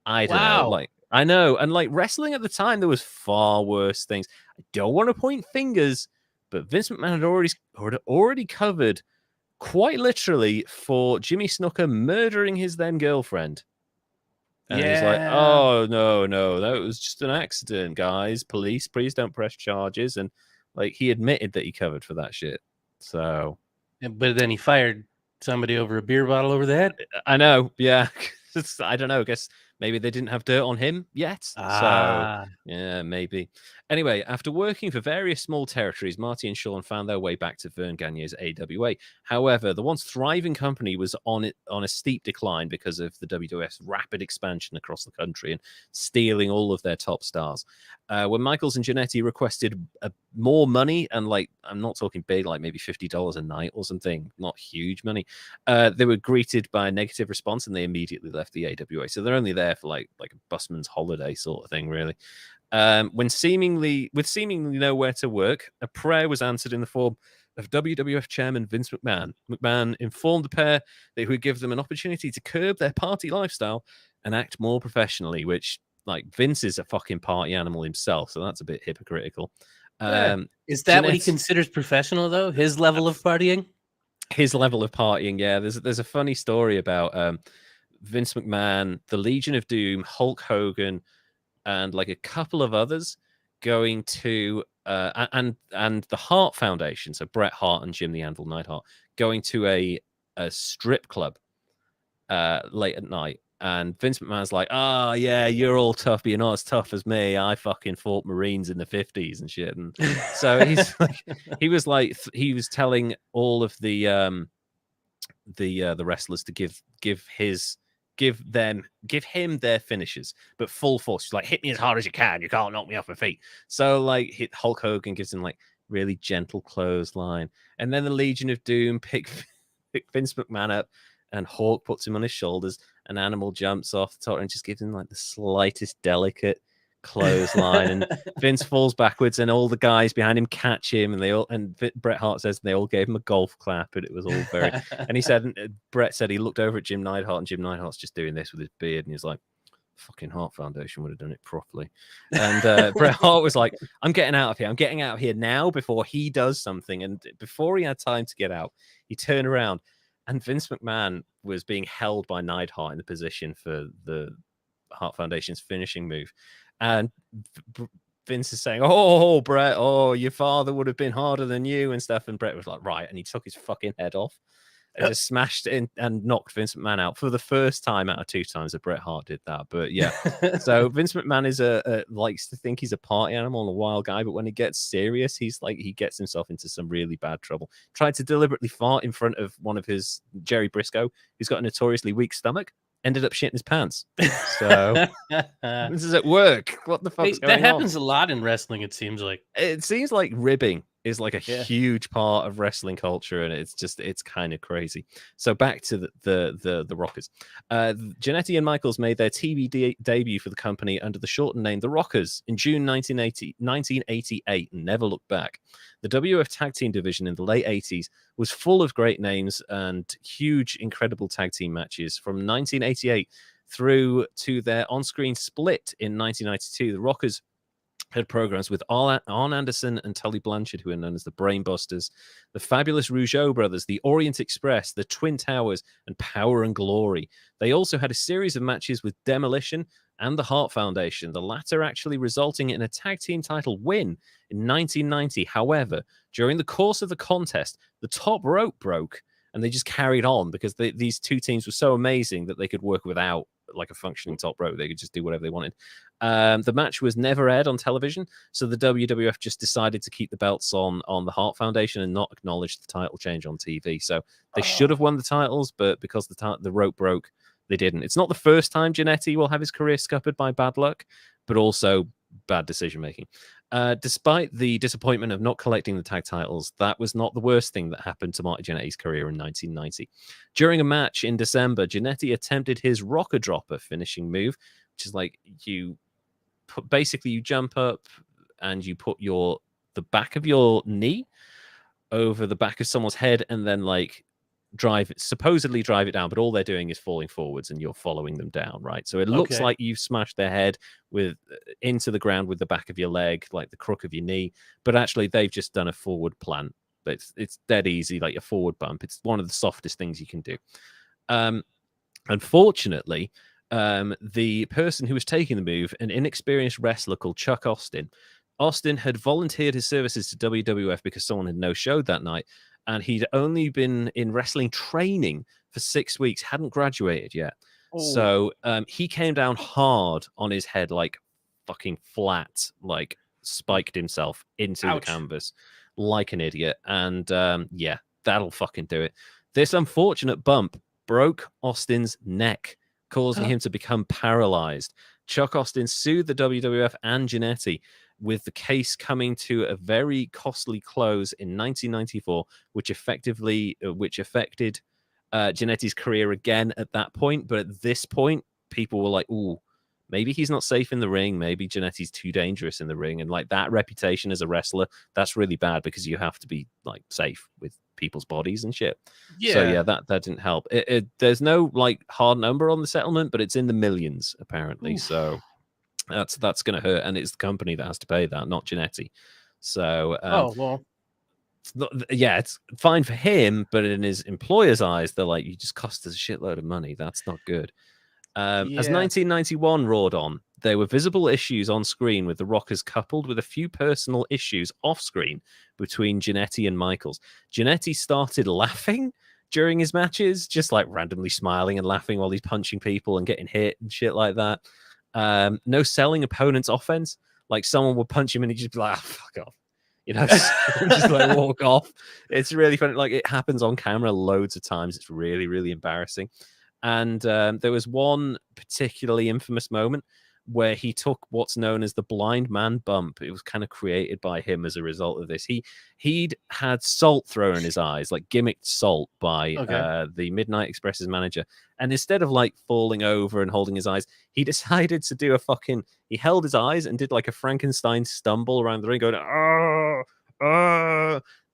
I don't know. Like, I know. And like wrestling at the time, there was far worse things. I don't want to point fingers, but Vince McMahon had already covered quite literally for Jimmy Snuka murdering his then girlfriend. And he's like, oh, no, that was just an accident, guys. Police, please don't press charges. And like, he admitted that he covered for that shit. So, but then he fired somebody over a beer bottle over the head. I know. Yeah. I don't know. I guess maybe they didn't have dirt on him yet. So, yeah, maybe. Anyway, after working for various small territories, Marty and Sean found their way back to Vern Gagne's AWA. However, the once thriving company was on a steep decline because of the WWF's rapid expansion across the country and stealing all of their top stars. When Michaels and Jannetty requested more money, and like, I'm not talking big, like maybe $50 a night or something, not huge money, they were greeted by a negative response and they immediately left the AWA. So they're only there for like a busman's holiday sort of thing, really. With seemingly nowhere to work, a prayer was answered in the form of WWF chairman Vince McMahon. McMahon informed the pair that he would give them an opportunity to curb their party lifestyle and act more professionally, which, like, Vince is a fucking party animal himself, so that's a bit hypocritical. Is that what he considers professional, though? His level of partying? His level of partying, yeah. There's a funny story about Vince McMahon, the Legion of Doom, Hulk Hogan, and like a couple of others going to and the Hart Foundation, so Bret Hart and Jim the Anvil Neidhart, going to a strip club late at night. And Vince McMahon's like, oh, yeah, you're all tough, but you're not as tough as me. I fucking fought Marines in the 50s and shit. And so he was telling all of the wrestlers to give him their finishes, but full force. He's like, hit me as hard as you can. You can't knock me off my feet. So like Hulk Hogan gives him like really gentle clothesline. And then the Legion of Doom pick Vince McMahon up, and Hawk puts him on his shoulders. An Animal jumps off the top and just gives him like the slightest delicate clothesline, and Vince falls backwards, and all the guys behind him catch him, and Bret Hart says they all gave him a golf clap, and it was all very. And he said, Bret said he looked over at Jim Neidhart, and Jim Neidhart's just doing this with his beard, and he's like, fucking Hart Foundation would have done it properly. And Bret Hart was like, I'm getting out of here. I'm getting out of here now before he does something. And before he had time to get out, he turned around, and Vince McMahon was being held by Neidhart in the position for the Hart Foundation's finishing move. And Vince is saying, oh, Bret, oh, your father would have been harder than you and stuff. And Bret was like, right. And he took his fucking head off and just smashed it in and knocked Vince McMahon out for the first time out of 2 times that Bret Hart did that. But yeah, so Vince McMahon is likes to think he's a party animal and a wild guy, but when he gets serious, he gets himself into some really bad trouble. Tried to deliberately fart in front of one of his Jerry Briscoe, who's got a notoriously weak stomach. Ended up shitting his pants. So this is at work. What the fuck? That happens a lot in wrestling, it seems like. It seems like ribbing is like a huge part of wrestling culture, and it's kind of crazy. So back to the Rockers. Jannetty and Michaels made their TV debut for the company under the shortened name The Rockers in June 1988 and never looked back. The WF tag team division in the late 80s was full of great names and huge, incredible tag team matches. From 1988 through to their on-screen split in 1992, the Rockers had programs with Arn Anderson and Tully Blanchard, who are known as the Brainbusters, the Fabulous Rougeau Brothers, the Orient Express, the Twin Towers, and Power and Glory. They also had a series of matches with Demolition and the Hart Foundation, the latter actually resulting in a tag team title win in 1990. However, during the course of the contest, the top rope broke, and they just carried on because these two teams were so amazing that they could work without like a functioning top rope. They could just do whatever they wanted. The match was never aired on television, so the WWF just decided to keep the belts on the Hart Foundation and not acknowledge the title change on TV. So they should have won the titles, but because the rope broke, they didn't. It's not the first time Jannetty will have his career scuppered by bad luck, but also bad decision making. Despite the disappointment of not collecting the tag titles, that was not the worst thing that happened to Marty Jannetty's career in 1990. During a match in December, Jannetty attempted his rocker dropper finishing move, which is like you jump up and you put the back of your knee over the back of someone's head and then like supposedly drive it down, but all they're doing is falling forwards and you're following them down, right? So it looks like you've smashed their head into the ground with the back of your leg, like the crook of your knee, but actually they've just done a forward plant. It's dead easy, like a forward bump. It's one of the softest things you can do. Unfortunately, the person who was taking the move, an inexperienced wrestler called Chuck Austin had volunteered his services to WWF because someone had no-showed that night, and he'd only been in wrestling training for 6 weeks, hadn't graduated yet. Oh. So he came down hard on his head, like fucking flat, like spiked himself into the canvas like an idiot. And yeah, that'll fucking do it. This unfortunate bump broke Austin's neck, causing him to become paralyzed. Chuck Austin sued the WWF and Jannetty, with the case coming to a very costly close in 1994, which affected Jannetty's career again at that point. But at this point, people were like, ooh, maybe he's not safe in the ring. Maybe Jannetty's too dangerous in the ring. And like that reputation as a wrestler, that's really bad because you have to be like safe with people's bodies and shit. Yeah. So yeah, that didn't help. There's no like hard number on the settlement, but it's in the millions apparently. Oof. So that's going to hurt, and it's the company that has to pay that, not Jannetty. So it's fine for him, but in his employer's eyes, they're like, you just cost us a shitload of money. That's not good. As 1991 roared on, there were visible issues on screen with the Rockers coupled with a few personal issues off screen between Jannetty and Michaels. Jannetty started laughing during his matches, just like randomly smiling and laughing while he's punching people and getting hit and shit like that. No selling opponents' offense. Like someone would punch him and he'd just be like, oh, fuck off. You know, just like walk off. It's really funny. Like it happens on camera loads of times. It's really, really embarrassing. And there was one particularly infamous moment where he took what's known as the blind man bump. It was kind of created by him as a result of this. He'd had salt thrown in his eyes, like gimmicked salt by the Midnight Express's manager. And instead of like falling over and holding his eyes, he decided to do he held his eyes and did like a Frankenstein stumble around the ring going, oh.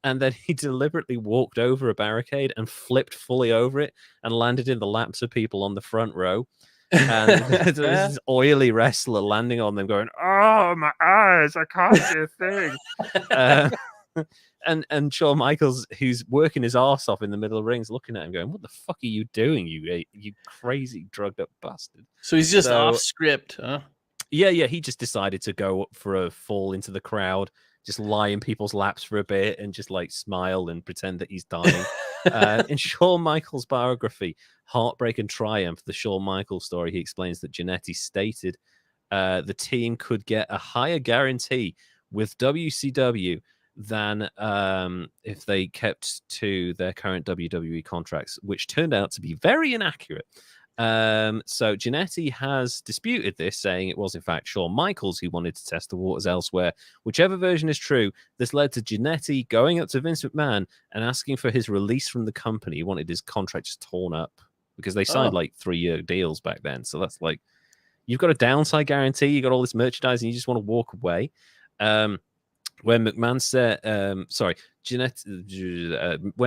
And then he deliberately walked over a barricade and flipped fully over it and landed in the laps of people on the front row. And there's this oily wrestler landing on them going, oh, my eyes, I can't see a thing. And Shawn Michaels, who's working his arse off in the middle of the rings, looking at him going, what the fuck are you doing, you crazy drugged up bastard? So he's just off script, huh? Yeah, he just decided to go up for a fall into the crowd, just lie in people's laps for a bit and just like smile and pretend that he's dying. In Shawn Michaels' biography, Heartbreak and Triumph, the Shawn Michaels story, he explains that Jannetty stated the team could get a higher guarantee with WCW than if they kept to their current WWE contracts, which turned out to be very inaccurate. So Jannetty has disputed this, saying it was in fact Shawn Michaels who wanted to test the waters elsewhere. Whichever version is true, this led to Jannetty going up to Vince McMahon and asking for his release from the company. He wanted his contract just torn up because they signed like 3-year deals back then. So that's like, you've got a downside guarantee, you got all this merchandise, and you just want to walk away. When McMahon said, when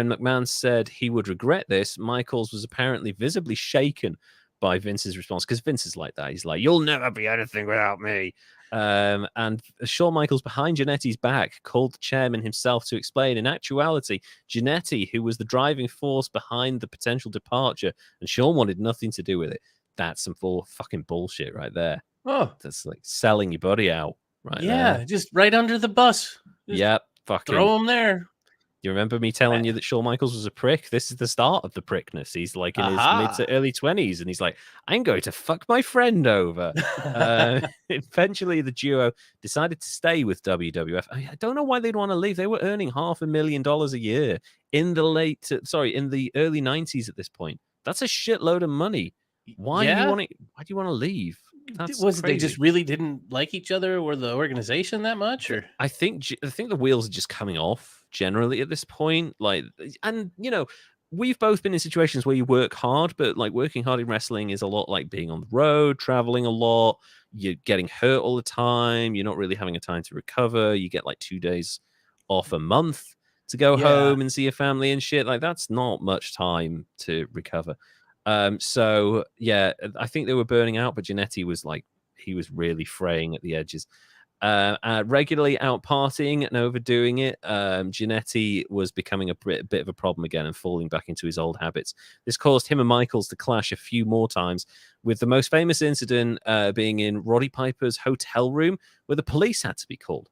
McMahon said he would regret this, Michaels was apparently visibly shaken by Vince's response, because Vince is like that. He's like, you'll never be anything without me. And Shawn Michaels, behind Jannetty's back, called the chairman himself to explain, in actuality, Jannetty, who was the driving force behind the potential departure, and Shawn wanted nothing to do with it. That's some fucking bullshit right there. Oh, that's like selling your body out. Right. Yeah, there. Just right under the bus. Yep. Fucking throw him there. You remember me telling you that Shawn Michaels was a prick? This is the start of the prickness. He's like in his mid to early 20s, and he's like, I'm going to fuck my friend over. Eventually, the duo decided to stay with WWF. I don't know why they'd want to leave. They were earning $500,000 a year in the early 90s at this point. That's a shitload of money. Why do you want to leave? They just really didn't like each other or the organization that much? Or I think the wheels are just coming off generally at this point. Like, and you know, we've both been in situations where you work hard, but like working hard in wrestling is a lot like being on the road, traveling a lot. You're getting hurt all the time. You're not really having a time to recover. You get like 2 days off a month. to go home and see your family and shit. Like, that's not much time to recover. So yeah, I think they were burning out, but Jannetty was like, he was really fraying at the edges. Regularly out partying and overdoing it, Jannetty was becoming a bit of a problem again and falling back into his old habits. This caused him and Michaels to clash a few more times, with the most famous incident being in Roddy Piper's hotel room, where the police had to be called.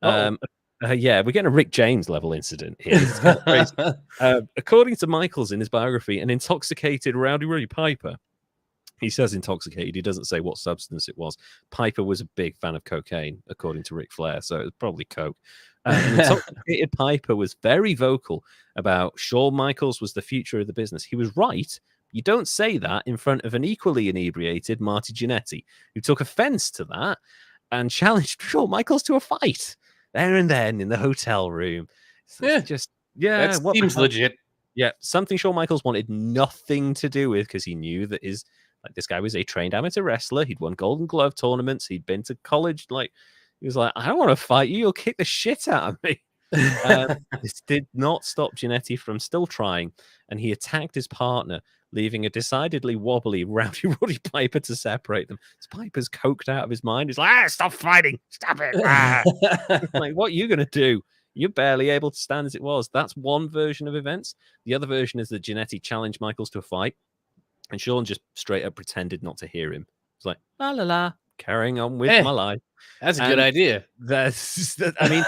Yeah, we're getting a Rick James level incident here. This is kind of crazy. According to Michaels in his biography, an intoxicated Rowdy Roddy Piper. He says intoxicated. He doesn't say what substance it was. Piper was a big fan of cocaine, according to Ric Flair, so it was probably coke. An intoxicated Piper was very vocal about Shawn Michaels was the future of the business. He was right. You don't say that in front of an equally inebriated Marty Jannetty, who took offense to that and challenged Shawn Michaels to a fight there and then in the hotel room. So that seems legit. Yeah, something Shawn Michaels wanted nothing to do with, because he knew that this guy was a trained amateur wrestler. He'd won Golden Glove tournaments. He'd been to college. Like, he was like, I don't want to fight you. You'll kick the shit out of me. This did not stop Jannetty from still trying, and he attacked his partner, leaving a decidedly wobbly Rowdy Roddy Piper to separate them. This Piper's coked out of his mind. He's like, stop fighting. Stop it. Like, what are you going to do? You're barely able to stand as it was. That's one version of events. The other version is that Jannetty challenged Michaels to a fight, and Shawn just straight up pretended not to hear him. It's like, la la la, carrying on with my life. That's a good idea. I mean,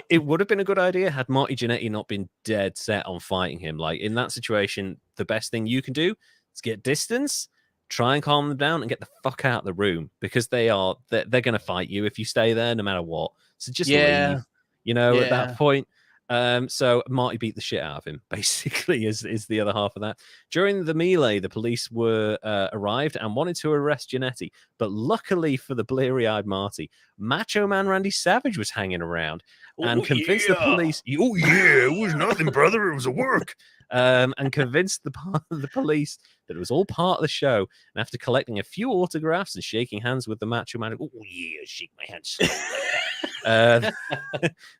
it would have been a good idea had Marty Jannetty not been dead set on fighting him. Like, in that situation, the best thing you can do is get distance, try and calm them down, and get the fuck out of the room, because they're going to fight you if you stay there, no matter what. So just leave. At that point. So Marty beat the shit out of him, basically, is the other half of that. During the melee, the police were arrived and wanted to arrest Jannetty, but luckily for the bleary-eyed Marty, Macho Man Randy Savage was hanging around and convinced the police, it was nothing, brother, it was a work, and convinced the police that it was all part of the show. And after collecting a few autographs and shaking hands with the Macho Man, shake my hand.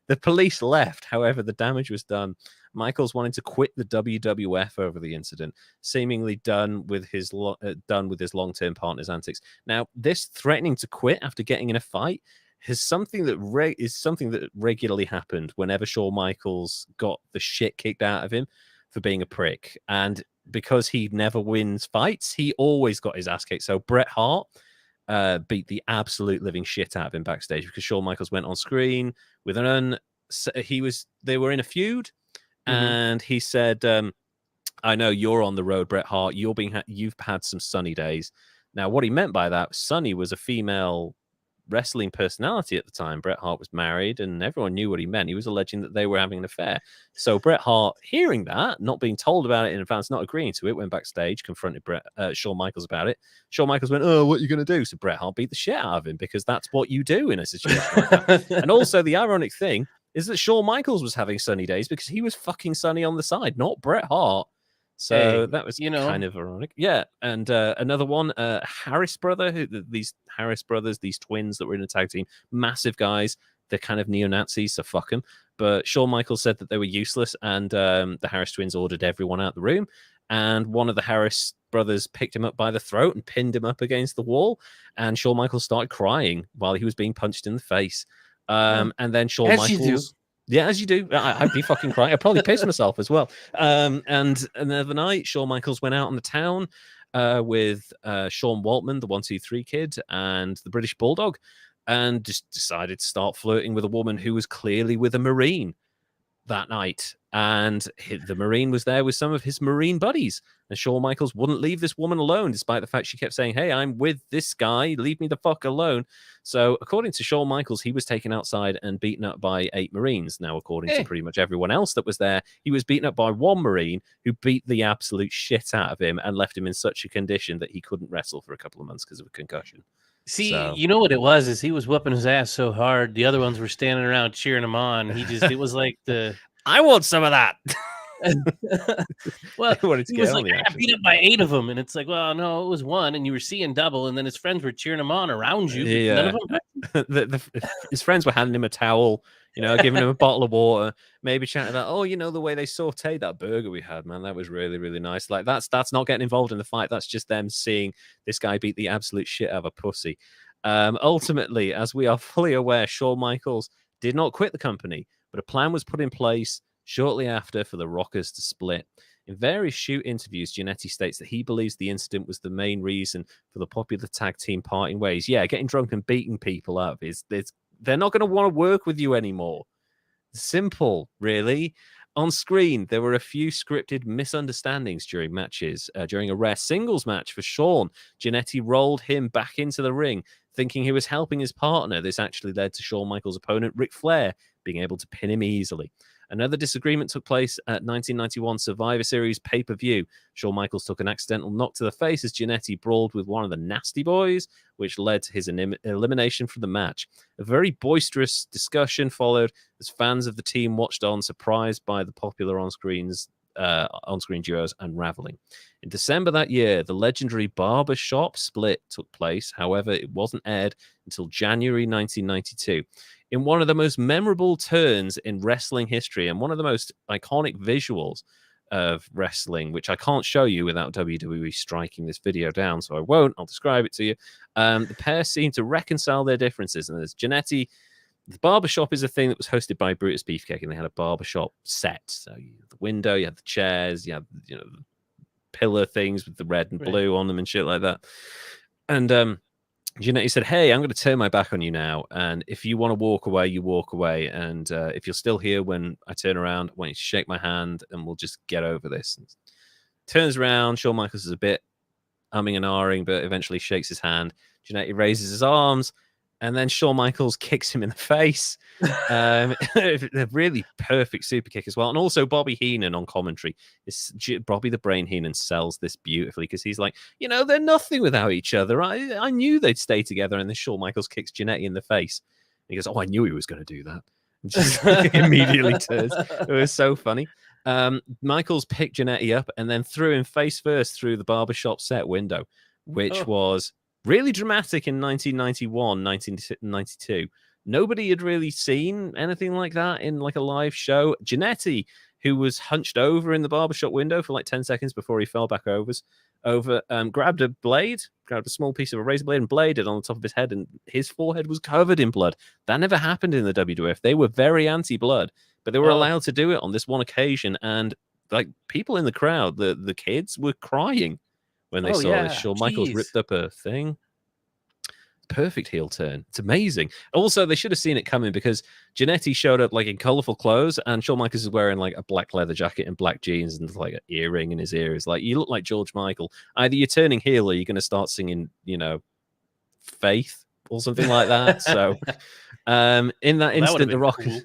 The police left. However, the damage was done. Michaels wanted to quit the WWF over the incident, seemingly done with his long-term partner's antics. Now, this threatening to quit after getting in a fight is something that regularly happened whenever Shawn Michaels got the shit kicked out of him for being a prick. And because he never wins fights, he always got his ass kicked. So Bret Hart beat the absolute living shit out of him backstage because Shawn Michaels went on screen with they were in a feud, and he said, I know you're on the road, Bret Hart. You've had some sunny days. Now, what he meant by that, Sunny was a female wrestling personality at the time. Bret Hart was married, and everyone knew what he meant. He was alleging that they were having an affair. So Bret Hart, hearing that, not being told about it in advance, not agreeing to it, went backstage, confronted Shawn Michaels about it. Shawn Michaels went, "Oh, what are you going to do?" So Bret Hart beat the shit out of him, because that's what you do in a situation like that. And also, the ironic thing is that Shawn Michaels was having sunny days because he was fucking sunny on the side, not Bret Hart. So that was kind of ironic. Yeah. And another one, Harris brother, these Harris brothers, these twins that were in a tag team, massive guys. They're kind of neo-Nazis, so fuck them. But Shawn Michaels said that they were useless, and the Harris twins ordered everyone out the room. And one of the Harris brothers picked him up by the throat and pinned him up against the wall. And Shawn Michaels started crying while he was being punched in the face. And then Shawn Michaels... Yeah, as you do. I'd be fucking crying. I'd probably piss myself as well. And another night, Shawn Michaels went out on the town with Sean Waltman, the 1-2-3 kid, and the British Bulldog, and just decided to start flirting with a woman who was clearly with a Marine that night. And the Marine was there with some of his Marine buddies. And Shawn Michaels wouldn't leave this woman alone, despite the fact she kept saying, "Hey, I'm with this guy. Leave me the fuck alone." So according to Shawn Michaels, he was taken outside and beaten up by 8 Marines. Now, according to pretty much everyone else that was there, he was beaten up by 1 Marine who beat the absolute shit out of him and left him in such a condition that he couldn't wrestle for a couple of months because of a concussion. See, you know what it was, is he was whooping his ass so hard, the other ones were standing around cheering him on. It was like I want some of that. Well, he was like, I got beat up by 8 of them. And it's like, well, no, it was 1. And you were seeing double. And then his friends were cheering him on around you. But none of them. His friends were handing him a towel, giving him a bottle of water, maybe chatting about, the way they sauteed that burger we had, man, that was really, really nice. Like, that's not getting involved in the fight. That's just them seeing this guy beat the absolute shit out of a pussy. Ultimately, as we are fully aware, Shawn Michaels did not quit the company, but a plan was put in place shortly after for the Rockers to split. In various shoot interviews, Jannetty states that he believes the incident was the main reason for the popular tag team parting ways. Yeah, getting drunk and beating people up they're not going to want to work with you anymore. Simple, really. On screen, there were a few scripted misunderstandings during matches. During a rare singles match for Shawn, Jannetty rolled him back into the ring, thinking he was helping his partner. This actually led to Shawn Michaels' opponent, Ric Flair, being able to pin him easily. Another disagreement took place at 1991 Survivor Series pay-per-view. Shawn Michaels took an accidental knock to the face as Jannetty brawled with one of the Nasty Boys, which led to his elimination from the match. A very boisterous discussion followed as fans of the team watched on, surprised by the popular on-screen duos unraveling. In December that year, the legendary Barbershop split took place. However, it wasn't aired until January 1992. In one of the most memorable turns in wrestling history and one of the most iconic visuals of wrestling, which I can't show you without WWE striking this video down, so I won't. I'll describe it to you. The pair seem to reconcile their differences, and there's Jannetty. The barbershop is a thing that was hosted by Brutus Beefcake, and they had a barbershop set. So you had the window, you had the chairs, you had the pillar things with the red and blue on them and shit like that. And Jannetty said, hey, I'm going to turn my back on you now. And if you want to walk away, you walk away. And if you're still here when I turn around, I want you to shake my hand and we'll just get over this. And turns around. Shawn Michaels is a bit umming and ahhing, but eventually shakes his hand. Jannetty raises his arms. And then Shawn Michaels kicks him in the face. A really perfect super kick as well. And also Bobby Heenan on commentary. Bobby the Brain Heenan sells this beautifully because he's like, they're nothing without each other. I knew they'd stay together. And then Shawn Michaels kicks Jannetty in the face. And he goes, oh, I knew he was going to do that. And just immediately turns. It was so funny. Michaels picked Jannetty up and then threw him face first through the barbershop set window, which was really dramatic in 1991, 1992. Nobody had really seen anything like that in like a live show. Jannetty, who was hunched over in the barbershop window for like 10 seconds before he fell back over, grabbed a small piece of a razor blade and bladed on the top of his head, and his forehead was covered in blood. That never happened in the WWF. They were very anti-blood, but they were allowed to do it on this one occasion. And like people in the crowd, the kids were crying when they saw this. Shawn Michaels ripped up a thing. Perfect heel turn. It's amazing. Also, they should have seen it coming because Jannetty showed up like in colorful clothes, and Shawn Michaels is wearing like a black leather jacket and black jeans and like an earring in his ear. It's like, you look like George Michael. Either you're turning heel or you're going to start singing, Faith or something like that. So, in that instant, the Rock, cool.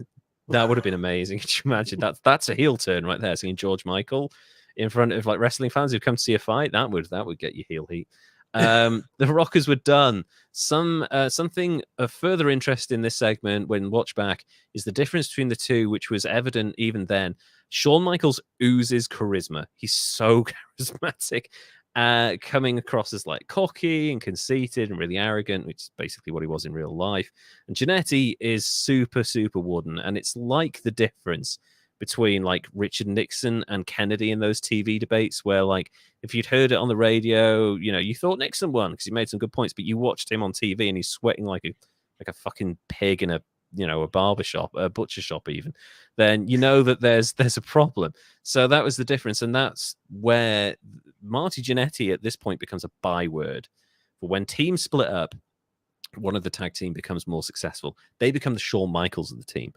That would have been amazing. Could you imagine that's a heel turn right there, singing George Michael in front of like wrestling fans who've come to see a fight? That would get you heel heat. The Rockers were done. Something of further interest in this segment when watched back is the difference between the two, which was evident even then. Shawn Michaels oozes charisma. He's so charismatic, coming across as like cocky and conceited and really arrogant, which is basically what he was in real life. And Jannetty is super, super wooden, and it's like the difference between like Richard Nixon and Kennedy in those TV debates where like if you'd heard it on the radio, you thought Nixon won because he made some good points, but you watched him on TV and he's sweating like a fucking pig in a barber shop, a butcher shop even, then that there's a problem. So that was the difference, and that's where Marty Jannetty at this point becomes a byword. For when teams split up, one of the tag team becomes more successful. They become the Shawn Michaels of the team.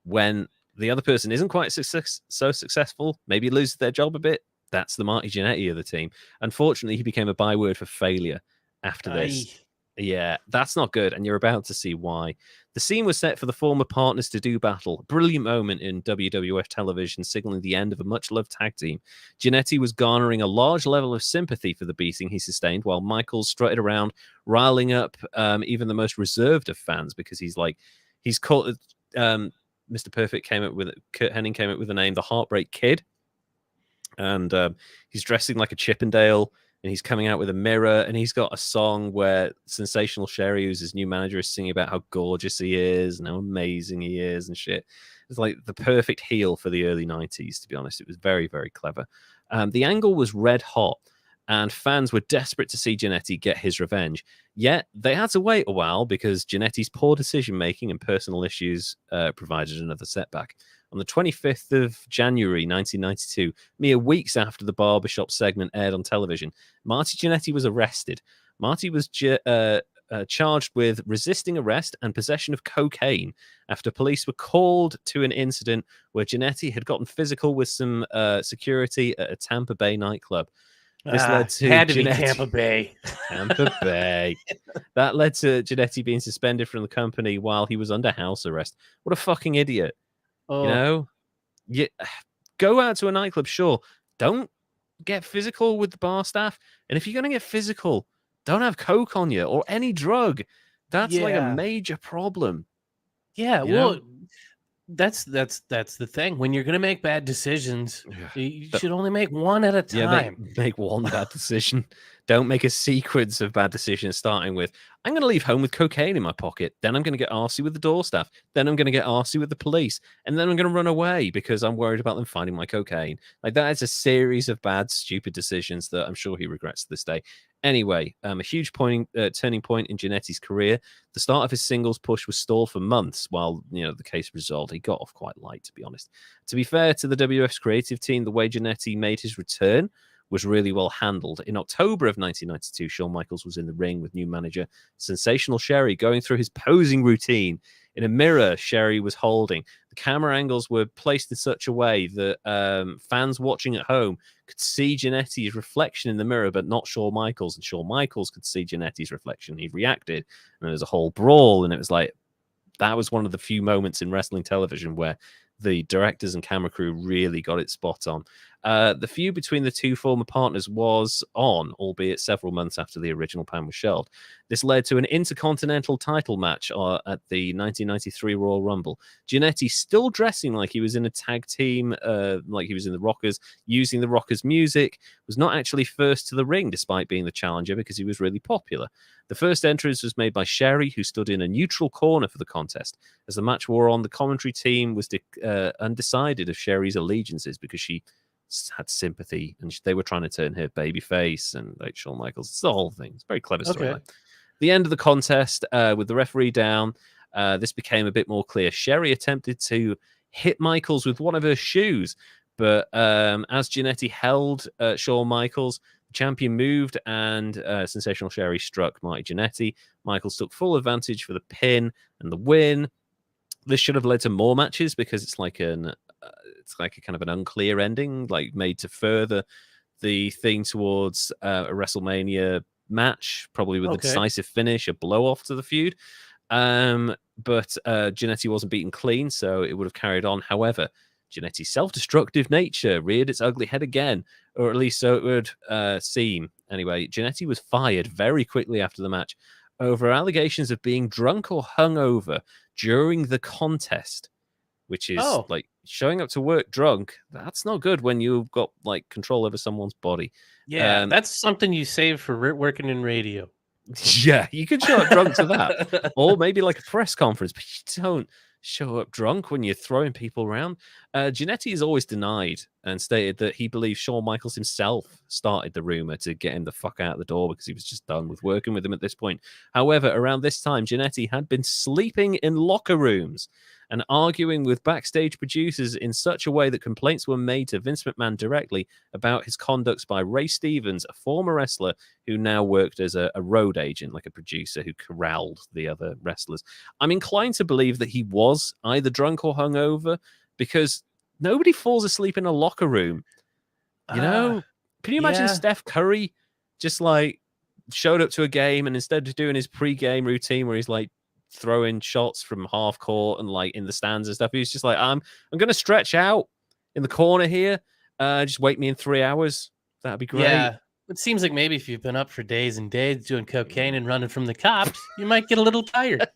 When the other person isn't quite so successful, maybe loses their job a bit, that's the Marty Jannetty of the team. Unfortunately, he became a byword for failure after this. Yeah, that's not good, and you're about to see why. The scene was set for the former partners to do battle. A brilliant moment in WWF television, signaling the end of a much-loved tag team. Jannetty was garnering a large level of sympathy for the beating he sustained, while Michaels strutted around, riling up even the most reserved of fans, because he's called... Mr. Perfect Kurt Hennig came up with the name The Heartbreak Kid, And he's dressing like a Chippendale, and he's coming out with a mirror, and he's got a song where Sensational Sherry, who's his new manager, is singing about how gorgeous he is and how amazing he is and shit. It's like the perfect heel for the early 90s, to be honest. It was very, very clever. The angle was red hot, and fans were desperate to see Jannetty get his revenge. Yet they had to wait a while because Jannetty's poor decision-making and personal issues provided another setback. On the 25th of January 1992, mere weeks after the barbershop segment aired on television, Marty Jannetty was arrested. Marty was charged with resisting arrest and possession of cocaine after police were called to an incident where Jannetty had gotten physical with some security at a Tampa Bay nightclub. This led to had to be Tampa Bay. Tampa Bay. That led to Jannetty being suspended from the company while he was under house arrest. What a fucking idiot. You know, go out to a nightclub, sure. Don't get physical with the bar staff. And if you're going to get physical, don't have coke on you or any drug. That's like a major problem. Yeah, well, that's the thing. When you're going to make bad decisions, you should only make one at a time. Yeah, make one bad decision. Don't make a sequence of bad decisions starting with, I'm going to leave home with cocaine in my pocket. Then I'm going to get arsey with the door staff. Then I'm going to get arsey with the police. And then I'm going to run away because I'm worried about them finding my cocaine. Like, that is a series of bad, stupid decisions that I'm sure he regrets to this day. Anyway, a huge turning point in Jannetty's career. The start of his singles push was stalled for months while, the case resolved. He got off quite light, to be honest. To be fair to the WWF's creative team, the way Jannetty made his return was really well handled. In October of 1992, Shawn Michaels was in the ring with new manager Sensational Sherry, going through his posing routine. In a mirror, Sherry was holding. The camera angles were placed in such a way that fans watching at home could see Jannetty's reflection in the mirror, but not Shawn Michaels. And Shawn Michaels could see Jannetty's reflection. He reacted, and there was a whole brawl. And it was like, that was one of the few moments in wrestling television where the directors and camera crew really got it spot on. The feud between the two former partners was on, albeit several months after the original plan was shelved. This led to an intercontinental title match at the 1993 Royal Rumble. Jannetty, still dressing like he was in a tag team, like he was in the Rockers, using the Rockers' music, was not actually first to the ring despite being the challenger because he was really popular. The first entrance was made by Sherry, who stood in a neutral corner for the contest. As the match wore on, the commentary team was undecided of Sherry's allegiances because she had sympathy and they were trying to turn her babyface and like Shawn Michaels. It's the whole thing. It's a very clever storyline. Okay. The end of the contest, with the referee down, this became a bit more clear. Sherry attempted to hit Michaels with one of her shoes, but as Jannetty held Shawn Michaels, the champion moved and Sensational Sherry struck Marty Jannetty. Michaels took full advantage for the pin and the win. This should have led to more matches because it's like a kind of an unclear ending, like made to further the thing towards a WrestleMania match, probably with a decisive finish, a blow off to the feud. But Jannetty wasn't beaten clean, so it would have carried on. However, Jannetty's self-destructive nature reared its ugly head again, or at least so it would seem. Anyway, Jannetty was fired very quickly after the match over allegations of being drunk or hungover during the contest, which is like showing up to work drunk. That's not good when you've got like control over someone's body. Yeah, that's something you save for working in radio. Yeah, you could show up drunk to that, or maybe like a press conference, but you don't show up drunk when you're throwing people around. Jannetty has always denied and stated that he believes Shawn Michaels himself started the rumor to get him the fuck out the door because he was just done with working with him at this point. However, around this time, Jannetty had been sleeping in locker rooms and arguing with backstage producers in such a way that complaints were made to Vince McMahon directly about his conduct by Ray Stevens, a former wrestler who now worked as a road agent, like a producer who corralled the other wrestlers. I'm inclined to believe that he was either drunk or hungover because nobody falls asleep in a locker room. You know? Can you imagine Steph Curry just like showed up to a game and instead of doing his pre-game routine where he's like throwing shots from half court and like in the stands and stuff, he's just like, I'm going to stretch out in the corner here. Just wake me in 3 hours. That'd be great. Yeah. It seems like maybe if you've been up for days and days doing cocaine and running from the cops, you might get a little tired.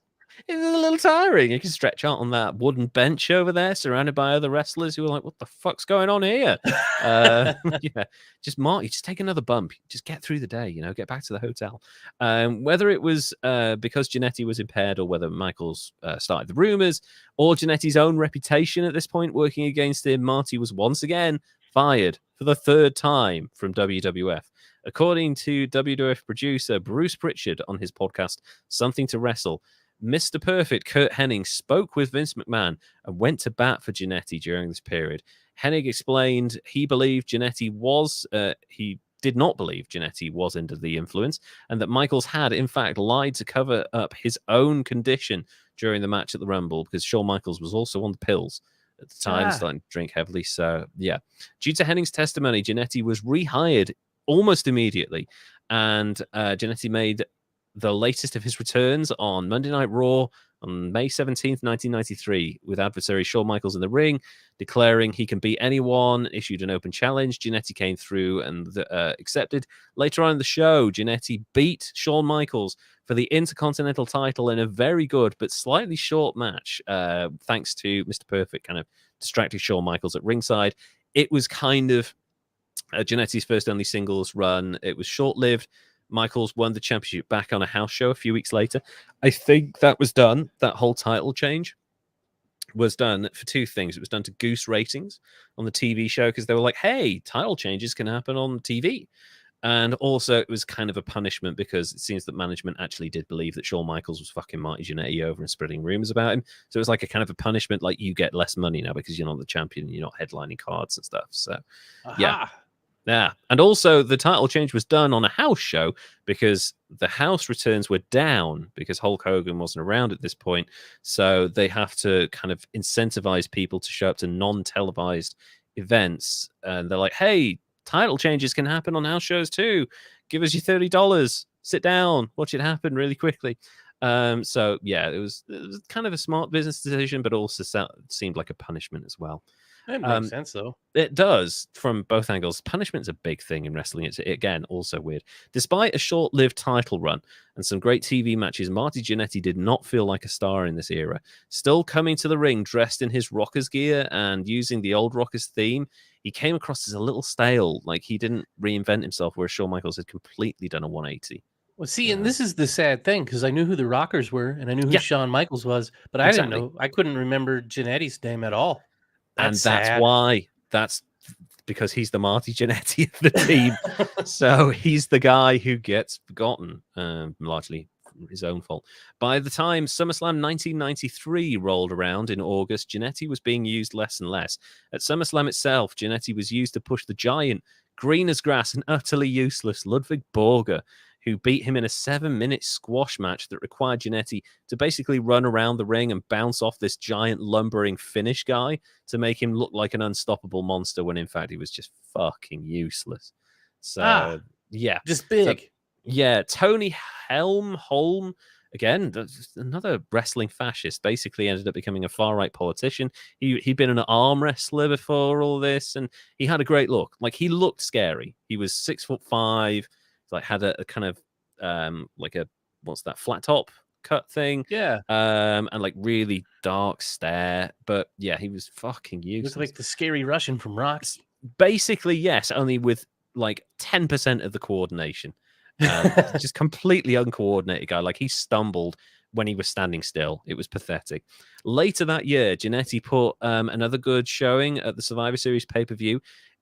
It's a little tiring. You can stretch out on that wooden bench over there, surrounded by other wrestlers who are like, "What the fuck's going on here?" Yeah, just Marty, just take another bump. Just get through the day. Get back to the hotel. Whether it was because Jannetty was impaired, or whether Michaels started the rumors, or Jannetty's own reputation at this point working against him, Marty was once again fired for the third time from WWF. According to WWF producer Bruce Pritchard on his podcast, Something to Wrestle, Mr. Perfect Curt Hennig spoke with Vince McMahon and went to bat for Jannetty during this period. Hennig explained he believed Jannetty was, he did not believe Jannetty was under the influence, and that Michaels had, in fact, lied to cover up his own condition during the match at the Rumble, because Shawn Michaels was also on the pills at the time, starting to drink heavily. So, yeah. Due to Hennig's testimony, Jannetty was rehired almost immediately, and Jannetty made the latest of his returns on Monday Night Raw on May 17th, 1993, with adversary Shawn Michaels in the ring, declaring he can beat anyone, issued an open challenge. Jannetty came through and accepted. Later on in the show, Jannetty beat Shawn Michaels for the Intercontinental title in a very good but slightly short match, thanks to Mr. Perfect kind of distracting Shawn Michaels at ringside. It was kind of Jannetty's first only singles run. It was short-lived. Michaels won the championship back on a house show a few weeks later. I think that was done. That whole title change was done for two things. It was done to goose ratings on the TV show, because they were like, hey, title changes can happen on TV. And also it was kind of a punishment, because it seems that management actually did believe that Shawn Michaels was fucking Marty Jannetty over and spreading rumors about him. So it was like a kind of a punishment, like you get less money now because you're not the champion, you're not headlining cards and stuff. So, yeah. Yeah, and also the title change was done on a house show, because the house returns were down because Hulk Hogan wasn't around at this point. So they have to kind of incentivize people to show up to non-televised events. And they're like, hey, title changes can happen on house shows too. Give us your $30. Sit down, watch it happen really quickly. So, yeah, it was kind of a smart business decision, but also seemed like a punishment as well. It makes sense, though. It does, from both angles. Punishment's a big thing in wrestling. It's, again, also weird. Despite a short-lived title run and some great TV matches, Marty Jannetty did not feel like a star in this era. Still coming to the ring dressed in his Rockers gear and using the old Rockers theme, he came across as a little stale. Like, he didn't reinvent himself, whereas Shawn Michaels had completely done a 180. Well, see, and this is the sad thing, because I knew who the Rockers were, and I knew who Shawn Michaels was, but I didn't know. I couldn't remember Jannetty's name at all. That's why. That's because he's the Marty Jannetty of the team. So he's the guy who gets forgotten, largely his own fault. By the time SummerSlam 1993 rolled around in August, Jannetty was being used less and less. At SummerSlam itself, Jannetty was used to push the giant, green as grass and utterly useless Ludwig Borger, who beat him in a 7-minute squash match that required Jannetty to basically run around the ring and bounce off this giant lumbering Finnish guy to make him look like an unstoppable monster, when in fact he was just fucking useless. So, yeah. Just big. So, yeah, Tony Holm, again, another wrestling fascist, basically ended up becoming a far-right politician. He'd been an arm wrestler before all this, and he had a great look. Like, he looked scary. He was 6'5", like had a kind of like a, what's that, flat top cut thing, and like really dark stare. But yeah, he was fucking useless. Looked like the scary Russian from Rocky. Basically, yes, only with like 10% of the coordination. Just completely uncoordinated guy. Like, he stumbled when he was standing still. It was pathetic. Later that year, Jannetty put another good showing at the Survivor Series pay-per-view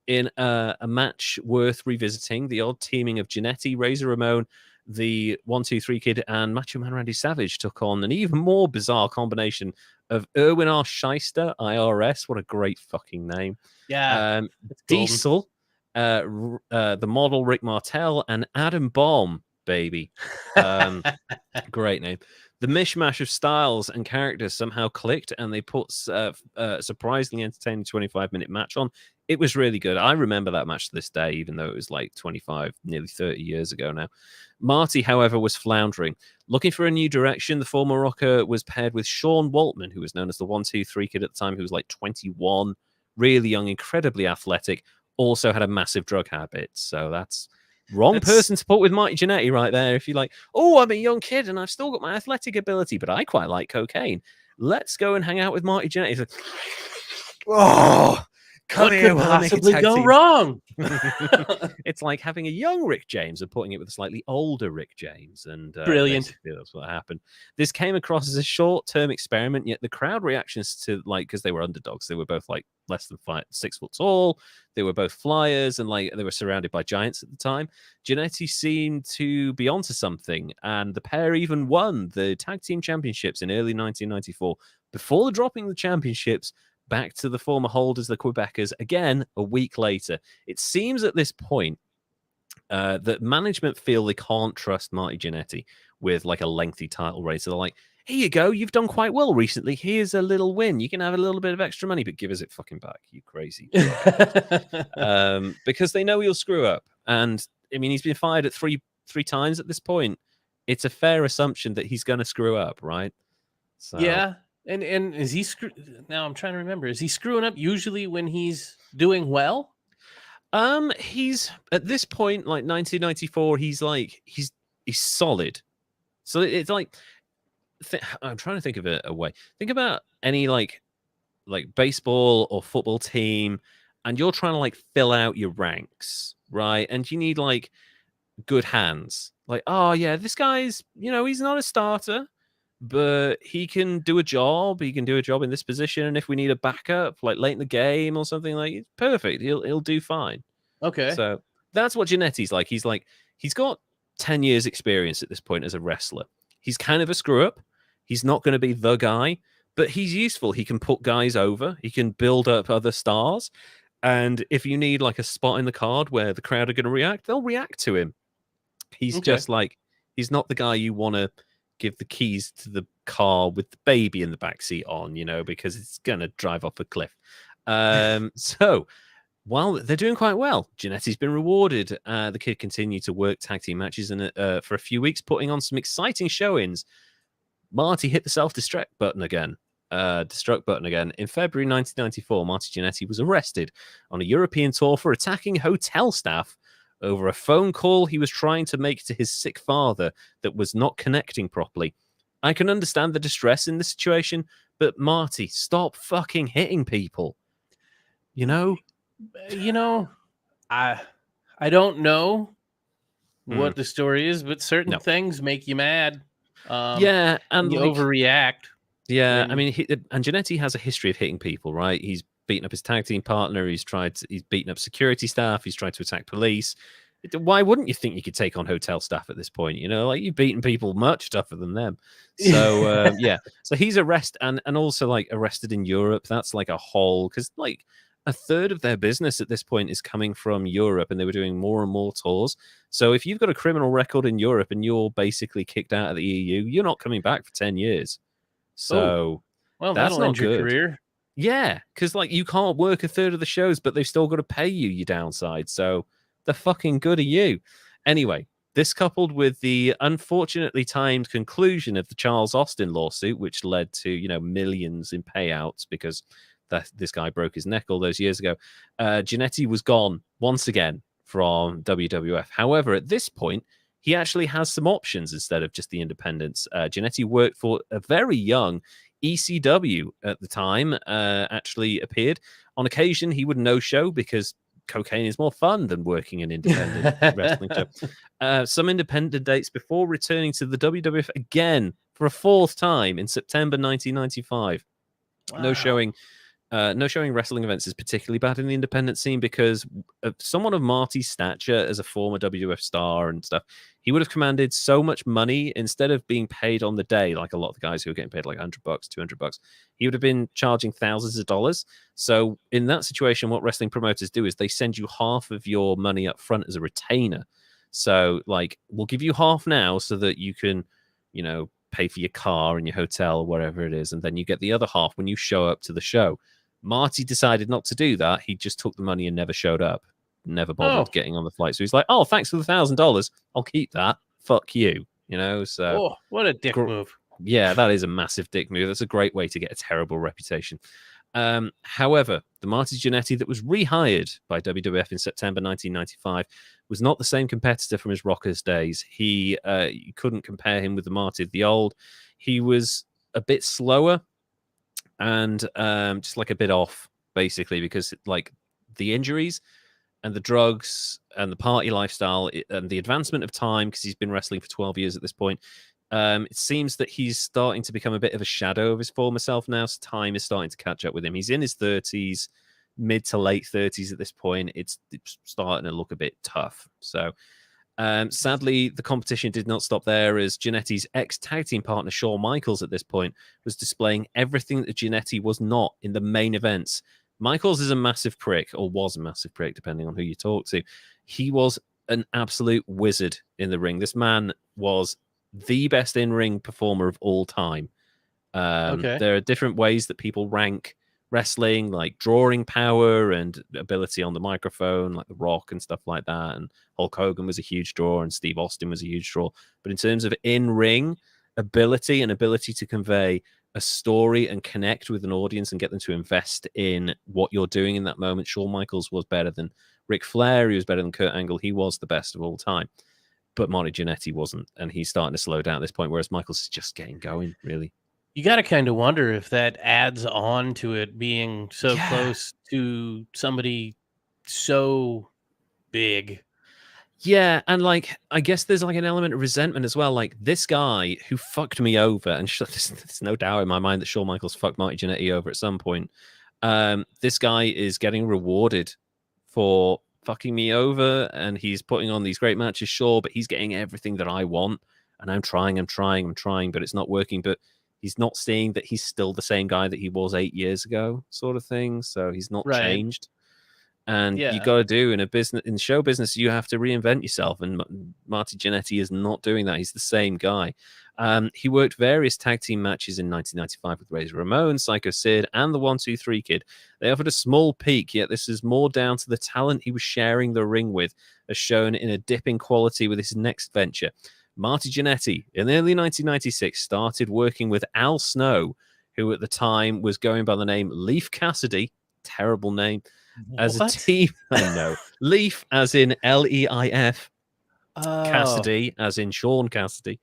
in a match worth revisiting. The odd teaming of Jannetty, Razor Ramon, the 1-2-3 Kid, and Macho Man Randy Savage took on an even more bizarre combination of Erwin R. Shyster, IRS, what a great fucking name. Yeah. Diesel, the model Rick Martel, and Adam Bomb, baby. Great name. The mishmash of styles and characters somehow clicked, and they put a surprisingly entertaining 25-minute match on. It was really good. I remember that match to this day, even though it was like 25, nearly 30 years ago now. Marty, however, was floundering. Looking for a new direction, the former Rocker was paired with Sean Waltman, who was known as the 1-2-3 Kid at the time, who was like 21, really young, incredibly athletic, also had a massive drug habit. So that's Wrong person to put with Marty Jannetty right there. If you're like, oh, I'm a young kid and I've still got my athletic ability, but I quite like cocaine. Let's go and hang out with Marty Jannetty. He's like, oh, come what here, could possibly go wrong? It's like having a young Rick James and putting it with a slightly older Rick James. And brilliant. That's what happened. This came across as a short-term experiment, yet the crowd reactions to, like, because they were underdogs, they were both like less than 6 foot tall. They were both flyers, and like they were surrounded by giants at the time. Jannetty seemed to be onto something, and the pair even won the tag team championships in early 1994 before dropping the championships back to the former holders, the Quebecers, again a week later. It seems at this point that management feel they can't trust Marty Jannetty with like a lengthy title race. So they're like, here you go, you've done quite well recently. Here's a little win. You can have a little bit of extra money, but give us it fucking back, you crazy. Because they know he'll screw up. And I mean, he's been fired at three times at this point. It's a fair assumption that he's going to screw up, right? So yeah. And is he now I'm trying to remember. Is he screwing up usually when he's doing well? He's at this point, like 1994, he's solid. So it's like I'm trying to think of a way. Think about any like baseball or football team, and you're trying to like fill out your ranks, right? And you need like good hands. Like, oh yeah, this guy's, he's not a starter, but he can do a job. He can do a job in this position, and if we need a backup, like late in the game or something, like it's perfect. He'll do fine. Okay. So that's what Jannetty's like. He's got 10 years experience at this point as a wrestler. He's kind of a screw up. He's not going to be the guy, but he's useful. He can put guys over. He can build up other stars. And if you need like a spot in the card where the crowd are going to react, they'll react to him. He's just like, he's not the guy you want to give the keys to the car with the baby in the backseat on, because it's going to drive off a cliff. So while they're doing quite well, Jannetty's been rewarded. The kid continued to work tag team matches and for a few weeks, putting on some exciting showings. Marty hit the self-destruct button again. In February 1994, Marty Jannetty was arrested on a European tour for attacking hotel staff over a phone call he was trying to make to his sick father that was not connecting properly. I can understand the distress in the situation, but Marty, stop fucking hitting people. I don't know what the story is, but certain things make you mad. And you overreact. Yeah, I mean, and Jannetty has a history of hitting people, right? He's beaten up his tag team partner. He's beaten up security staff. He's tried to attack police. Why wouldn't you think you could take on hotel staff at this point? Like you've beaten people much tougher than them. So so he's arrested and also like arrested in Europe. That's like a whole, because like a third of their business at this point is coming from Europe, and they were doing more and more tours. So if you've got a criminal record in Europe and you're basically kicked out of the EU, you're not coming back for 10 years. So that'll end your career. Yeah, because like you can't work a third of the shows, but they've still got to pay you your downside. So the fucking good of you. Anyway, this coupled with the unfortunately timed conclusion of the Charles Austin lawsuit, which led to millions in payouts because this guy broke his neck all those years ago. Jannetty was gone once again from WWF. However, at this point, he actually has some options instead of just the independents. Jannetty worked for a very young ECW at the time, actually appeared. On occasion, he would no-show because cocaine is more fun than working an independent wrestling show. Some independent dates before returning to the WWF again for a fourth time in September 1995. Wow. No showing wrestling events is particularly bad in the independent scene because of someone of Marty's stature as a former WWF star and stuff, he would have commanded so much money instead of being paid on the day, like a lot of the guys who were getting paid like $100, $200. He would have been charging thousands of dollars. So in that situation, what wrestling promoters do is they send you half of your money up front as a retainer. So like, we'll give you half now so that you can, pay for your car and your hotel or whatever it is. And then you get the other half when you show up to the show. Marty decided not to do that. He just took the money and never showed up, never bothered getting on the flight. So he's like, "Oh, thanks for the $1,000. I'll keep that. Fuck you." So what a dick move. Yeah, that is a massive dick move. That's a great way to get a terrible reputation. However, the Marty Jannetty that was rehired by WWF in September 1995 was not the same competitor from his Rockers days. You couldn't compare him with the Marty of the old. He was a bit slower and just like a bit off, basically, because like the injuries and the drugs and the party lifestyle and the advancement of time, because he's been wrestling for 12 years at this point, it seems that he's starting to become a bit of a shadow of his former self now. So time is starting to catch up with him. He's in his 30s, mid to late 30s at this point. It's starting to look a bit tough. So sadly, the competition did not stop there, as Jannetty's ex-tag team partner, Shawn Michaels, at this point, was displaying everything that Jannetty was not in the main events. Michaels is a massive prick, or was a massive prick, depending on who you talk to. He was an absolute wizard in the ring. This man was the best in-ring performer of all time. There are different ways that people rank wrestling, like drawing power and ability on the microphone, like The Rock and stuff like that. And Hulk Hogan was a huge draw, and Steve Austin was a huge draw. But in terms of in-ring ability and ability to convey a story and connect with an audience and get them to invest in what you're doing in that moment, Shawn Michaels was better than Ric Flair. He was better than Kurt Angle. He was the best of all time. But Marty Jannetty wasn't, and he's starting to slow down at this point, whereas Michaels is just getting going, really. You got to kind of wonder if that adds on to it being so close to somebody so big. Yeah, and like, I guess there's like an element of resentment as well. Like, this guy who fucked me over, and there's no doubt in my mind that Shawn Michaels fucked Marty Jannetty over at some point. This guy is getting rewarded for fucking me over, and he's putting on these great matches, sure, but he's getting everything that I want, and I'm trying, but it's not working. But he's not seeing that he's still the same guy that he was 8 years ago, sort of thing. So he's not changed. And you got to do in show business, you have to reinvent yourself. And Marty Jannetty is not doing that. He's the same guy. He worked various tag team matches in 1995 with Razor Ramon, Psycho Sid, and the 1-2-3 Kid. They offered a small peak, yet this is more down to the talent he was sharing the ring with, as shown in a dip in quality with his next venture. Marty Jannetty, in early 1996, started working with Al Snow, who at the time was going by the name Leif Cassidy. Terrible name. As a team, I know. Leif as in Leif, Cassidy as in Sean Cassidy,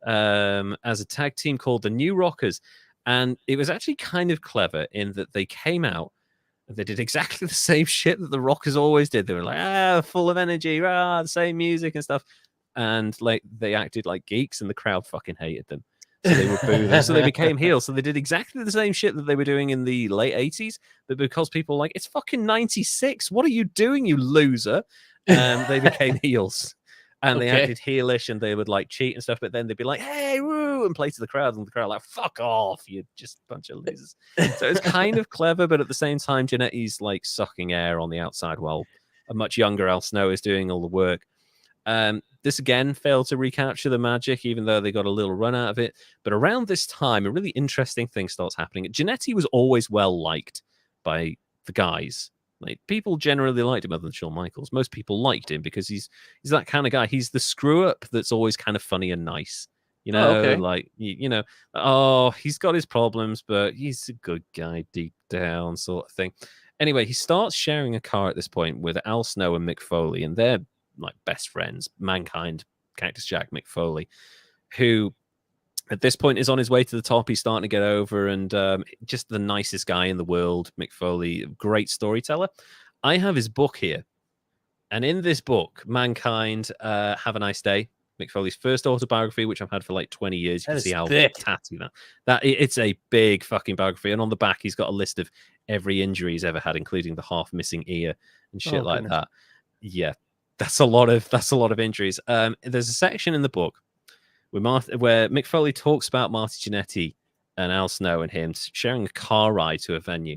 as a tag team called the New Rockers. And it was actually kind of clever in that they came out and they did exactly the same shit that the Rockers always did. They were like, full of energy, the same music and stuff. And like they acted like geeks, and the crowd fucking hated them. So they were booing. So they became heels. So they did exactly the same shit that they were doing in the late 80s, but because people were like, it's fucking 96. What are you doing, you loser? They became heels. And they acted heelish, and they would like cheat and stuff, but then they'd be like, hey, woo, and play to the crowd, and the crowd like, fuck off, you just bunch of losers. So it's kind of clever, but at the same time, Jannetty's like sucking air on the outside while a much younger Al Snow is doing all the work. This again failed to recapture the magic, even though they got a little run out of it. But around this time, a really interesting thing starts happening. Jannetty was always well liked by the guys. Like, people generally liked him, other than Shawn Michaels. Most people liked him because he's that kind of guy. He's the screw up that's always kind of funny and nice. You know, like, he's got his problems, but he's a good guy deep down, sort of thing. Anyway, he starts sharing a car at this point with Al Snow and Mick Foley, and they're like best friends, Mankind, Cactus Jack, Mick Foley, who at this point is on his way to the top. He's starting to get over, and just the nicest guy in the world, Mick Foley, great storyteller. I have his book here, and in this book, Mankind, Have a Nice Day, Mick Foley's first autobiography, which I've had for like 20 years. You can see how tatty that it's a big fucking biography, and on the back he's got a list of every injury he's ever had, including the half missing ear and shit like that. Yeah. That's a lot of injuries. There's a section in the book where Mick Foley talks about Marty Jannetty and Al Snow and him sharing a car ride to a venue.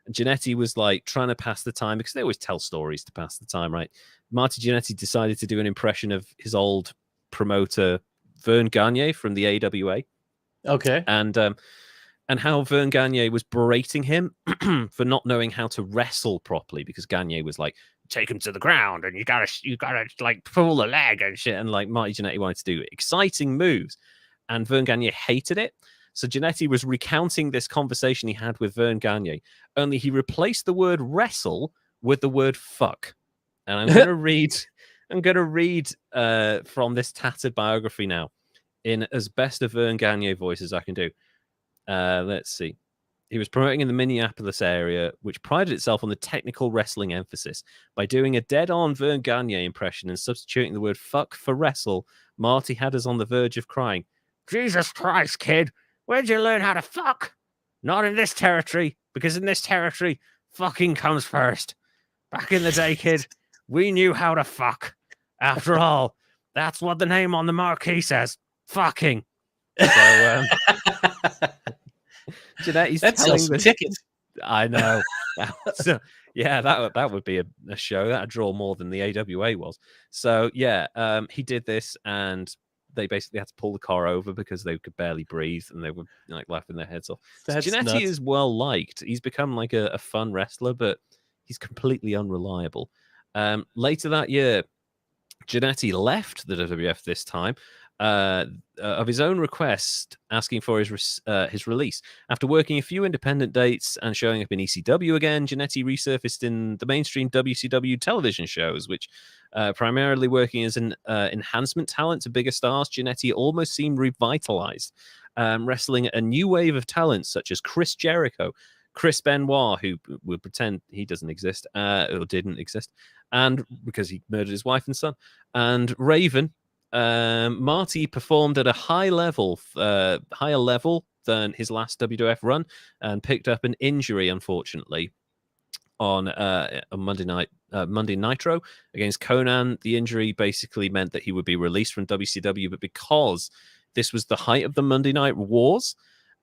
And Jannetty was like trying to pass the time, because they always tell stories to pass the time, right? Marty Jannetty decided to do an impression of his old promoter Vern Gagne from the AWA. Okay. And how Vern Gagne was berating him for not knowing how to wrestle properly, because Gagne was like, take him to the ground and you gotta like pull the leg and shit, and like Marty Jannetty wanted to do exciting moves, and Vern Gagne hated it. So Jannetty was recounting this conversation he had with Vern Gagne, only he replaced the word wrestle with the word fuck. And I'm going to read. I'm going to read from this tattered biography now, in as best a Vern Gagne voice as I can do. Let's see. He was promoting in the Minneapolis area, which prided itself on the technical wrestling emphasis. By doing a dead-on Vern Gagne impression and substituting the word fuck for wrestle, Marty had us on the verge of crying. Jesus Christ, kid, where'd you learn how to fuck? Not in this territory, because in this territory, fucking comes first. Back in the day, kid, we knew how to fuck. After all, that's what the name on the marquee says. Fucking. So, Jannetty's telling the tickets. I know. So, yeah, that would be a show. That'd draw more than the AWA was. So, yeah, he did this, and they basically had to pull the car over because they could barely breathe, and they were like laughing their heads off. So Jannetty is well liked. He's become like a fun wrestler, but he's completely unreliable. Later that year, Jannetty left the WWF this time of his own request, asking for his release. After working a few independent dates and showing up in ECW again, Jannetty resurfaced in the mainstream WCW television shows, which primarily working as an enhancement talent to bigger stars. Jannetty almost seemed revitalized, wrestling a new wave of talents such as Chris Jericho, Chris Benoit, who would pretend he doesn't exist or didn't exist, and because he murdered his wife and son, and Raven. Marty performed at a higher level than his last WWF run, and picked up an injury, unfortunately, on Monday Nitro against Conan. The injury basically meant that he would be released from WCW, but because this was the height of the Monday Night Wars,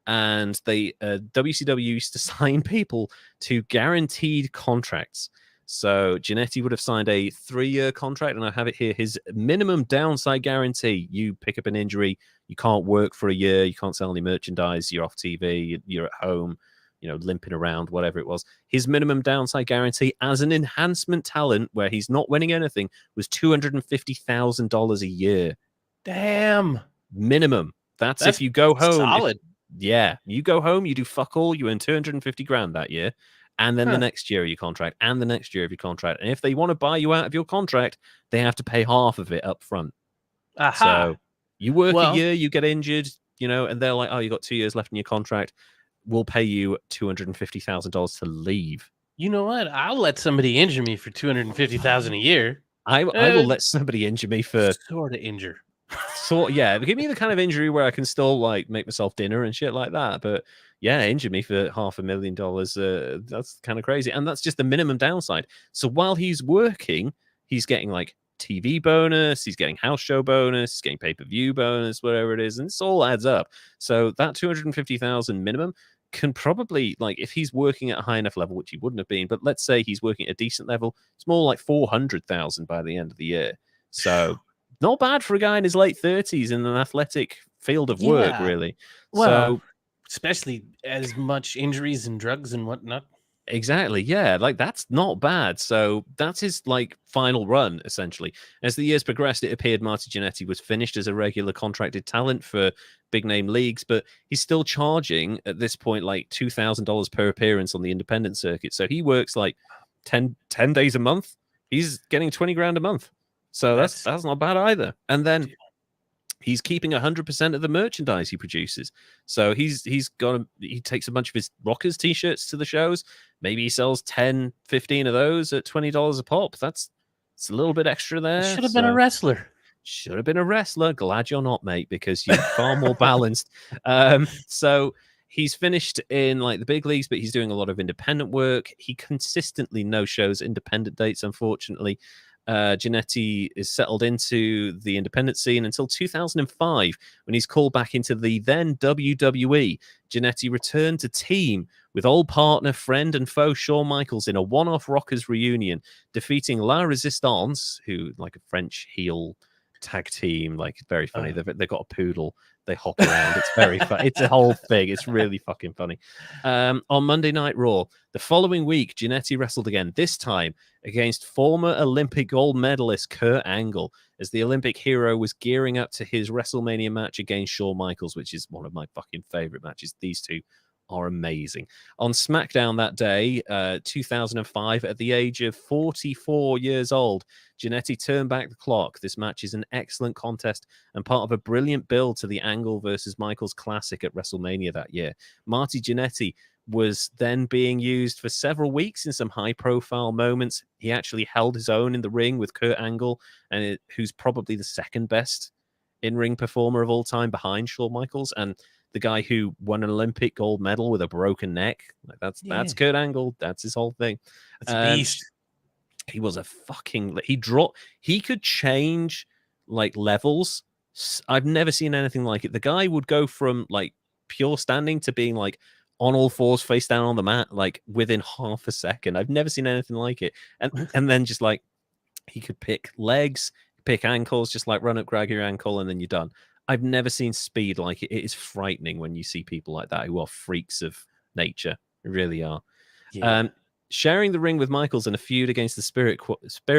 and they WCW used to sign people to guaranteed contracts. So Jannetty would have signed a 3-year contract, and I have it here. His minimum downside guarantee: you pick up an injury, you can't work for a year, you can't sell any merchandise, you're off TV, you're at home, limping around, whatever it was. His minimum downside guarantee as an enhancement talent, where he's not winning anything, was $250,000 a year. Damn. Minimum. That's if you go home. Solid. You go home, you do fuck all, you earn $250,000 that year. And then the next year of your contract, and the next year of your contract. And if they want to buy you out of your contract, they have to pay half of it up front. So you work a year, you get injured, and they're like, oh, you got 2 years left in your contract. We'll pay you $250,000 to leave. You know what? I'll let somebody injure me for $250,000 a year. I will let somebody injure me for sort of injure. Give me the kind of injury where I can still make myself dinner and shit like that. But yeah, injure me for $500,000. That's kind of crazy. And that's just the minimum downside. So while he's working, he's getting TV bonus, he's getting house show bonus, he's getting pay-per-view bonus, whatever it is. And this all adds up. So that $250,000 minimum can probably, if he's working at a high enough level, which he wouldn't have been, but let's say he's working at a decent level, it's more like $400,000 by the end of the year. So not bad for a guy in his late 30s in an athletic field of work, really. Well, so, especially as much injuries and drugs and whatnot. Exactly. Yeah. That's not bad. So that's his final run, essentially. As the years progressed, it appeared Marty Jannetty was finished as a regular contracted talent for big name leagues, but he's still charging at this point $2,000 per appearance on the independent circuit. So he works 10 days a month. He's getting $20,000 a month. So that's not bad either. And then he's keeping 100% of the merchandise he produces. So he takes a bunch of his Rockers t-shirts to the shows. Maybe he sells 10, 15 of those at $20 a pop. It's a little bit extra there. Should have been a wrestler. Should have been a wrestler. Glad you're not, mate, because you're far more balanced. So he's finished in the big leagues, but he's doing a lot of independent work. He consistently no-shows independent dates, unfortunately. Jannetty is settled into the independent scene until 2005, when he's called back into the then WWE. Jannetty returned to team with old partner, friend, and foe Shawn Michaels in a one-off Rockers reunion, defeating La Resistance, who a French heel tag team, like very funny. They've got a poodle. They hop around. It's very fun. It's a whole thing. It's really fucking funny. On Monday Night Raw, the following week, Jannetty wrestled again, this time against former Olympic gold medalist Kurt Angle, as the Olympic hero was gearing up to his WrestleMania match against Shawn Michaels, which is one of my fucking favorite matches. These two are amazing. On SmackDown that day, 2005, at the age of 44 years old, Jannetty turned back the clock. This match is an excellent contest and part of a brilliant build to the Angle versus Michaels Classic at WrestleMania that year. Marty Jannetty was then being used for several weeks in some high-profile moments. He actually held his own in the ring with Kurt Angle, who's probably the second best in-ring performer of all time behind Shawn Michaels, and the guy who won an Olympic gold medal with a broken neck. Like that's Kurt Angle. That's his whole thing. That's a beast. He was a fucking... He could change, like, levels. I've never seen anything like it. The guy would go from, like, pure standing to being, like, on all fours, face down on the mat, like, within half a second. I've never seen anything like it. And then just, like, he could pick legs, pick ankles, just, like, run up, grab your ankle, and then you're done. I've never seen speed like it. It is frightening when you see people like that who are freaks of nature. They really are. Yeah. Sharing the ring with Michaels in a feud against the Spirit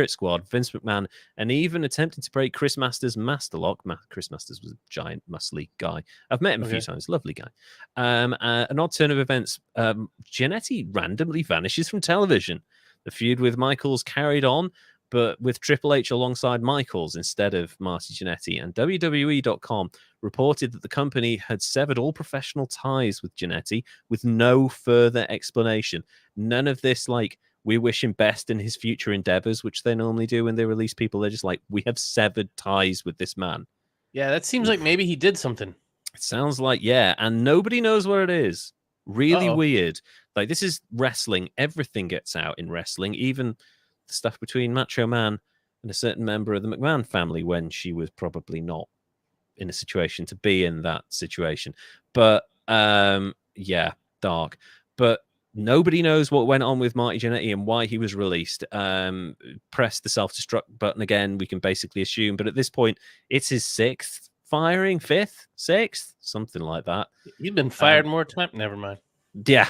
Squad, Vince McMahon, and even attempting to break Chris Masters' master lock. Chris Masters was a giant, muscly guy. I've met him a few times. Lovely guy. An odd turn of events. Jannetty randomly vanishes from television. The feud with Michaels carried on, but with Triple H alongside Michaels instead of Marty Jannetty. And WWE.com reported that the company had severed all professional ties with Jannetty with no further explanation. None of this, like, we wish him best in his future endeavors, which they normally do when they release people. They're just like, we have severed ties with this man. Yeah, that seems like maybe he did something. It sounds like, yeah, and nobody knows what it is. Really weird. Like, this is wrestling. Everything gets out in wrestling, even the stuff between Macho Man and a certain member of the McMahon family when she was probably not in a situation to be in that situation. But yeah, dark. But nobody knows what went on with Marty Jannetty and why he was released. Press the self-destruct button again, we can basically assume. But at this point, it's his fifth, sixth, something like that. You've been fired more times. Never mind. Yeah.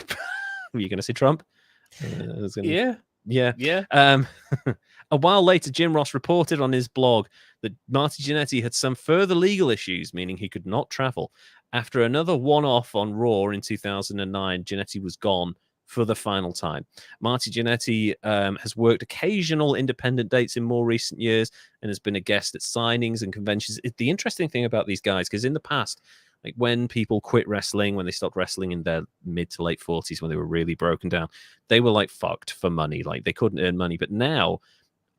Were you going to say Trump? Yeah. A while later, Jim Ross reported on his blog that Marty Jannetty had some further legal issues, meaning he could not travel. After another one-off on Raw in 2009, Jannetty was gone for the final time. Marty Jannetty has worked occasional independent dates in more recent years and has been a guest at signings and conventions. The interesting thing about these guys, because in the past, like when people quit wrestling, when they stopped wrestling in their mid to late 40s, when they were really broken down, they were like fucked for money. Like they couldn't earn money. But now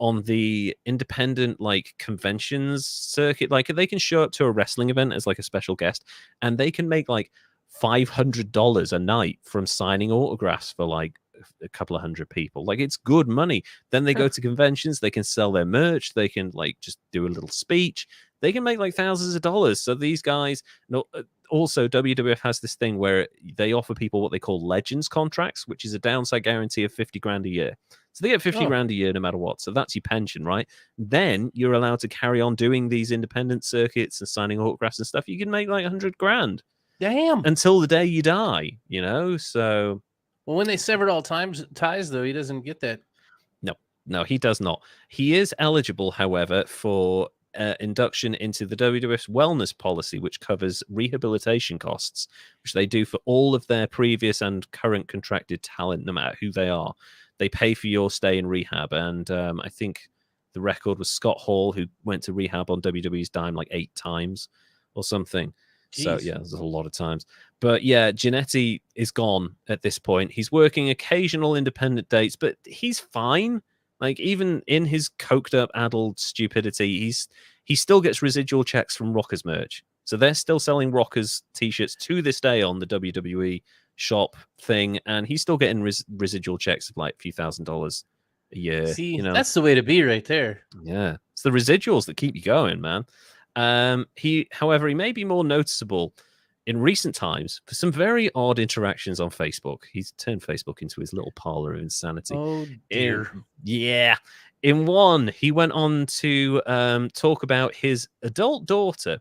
on the independent like conventions circuit, like they can show up to a wrestling event as like a special guest and they can make like $500 a night from signing autographs for like a couple of hundred people. Like it's good money. Then they go to conventions, they can sell their merch, they can like just do a little speech. They can make like thousands of dollars. So these guys, also WWF has this thing where they offer people what they call legends contracts, which is a downside guarantee of 50 grand a year. So they get 50 grand a year no matter what. So that's your pension, right? Then you're allowed to carry on doing these independent circuits and signing autographs and stuff. You can make like 100 grand. Damn. Until the day you die, you know? So. Well, when they severed all ties, though, he doesn't get that. No, he does not. He is eligible, however, for induction into the WWF's wellness policy, which covers rehabilitation costs, which they do for all of their previous and current contracted talent, no matter who they are. They pay for your stay in rehab. And I think the record was Scott Hall, who went to rehab on WWE's dime like 8 times or something. Jeez. So, yeah, there's a lot of times. But, yeah, Jannetty is gone at this point. He's working occasional independent dates, but he's fine. Like, even in his coked-up, addled stupidity, he still gets residual checks from Rockers merch. So they're still selling Rockers T-shirts to this day on the WWE shop thing, and he's still getting residual checks of, like, a few $1,000s a year. See, you know? That's the way to be right there. Yeah. It's the residuals that keep you going, man. However, he may be more noticeable in recent times for some very odd interactions on Facebook. He's turned Facebook into his little parlor of insanity. Oh, dear. Yeah. In one, he went on to talk about his adult daughter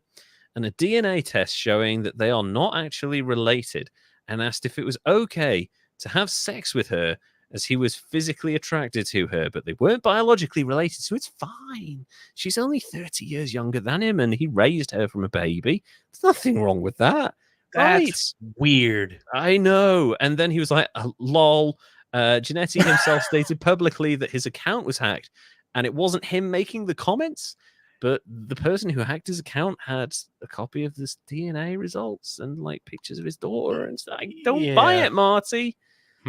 and a DNA test showing that they are not actually related, and asked if it was okay to have sex with her as he was physically attracted to her, but they weren't biologically related, so it's fine. She's only 30 years younger than him, and he raised her from a baby. There's nothing wrong with that. That's weird. I know. And then he was like, lol. Jannetty himself stated publicly that his account was hacked, and it wasn't him making the comments, but the person who hacked his account had a copy of this DNA results and like pictures of his daughter and stuff. Don't buy it, Marty.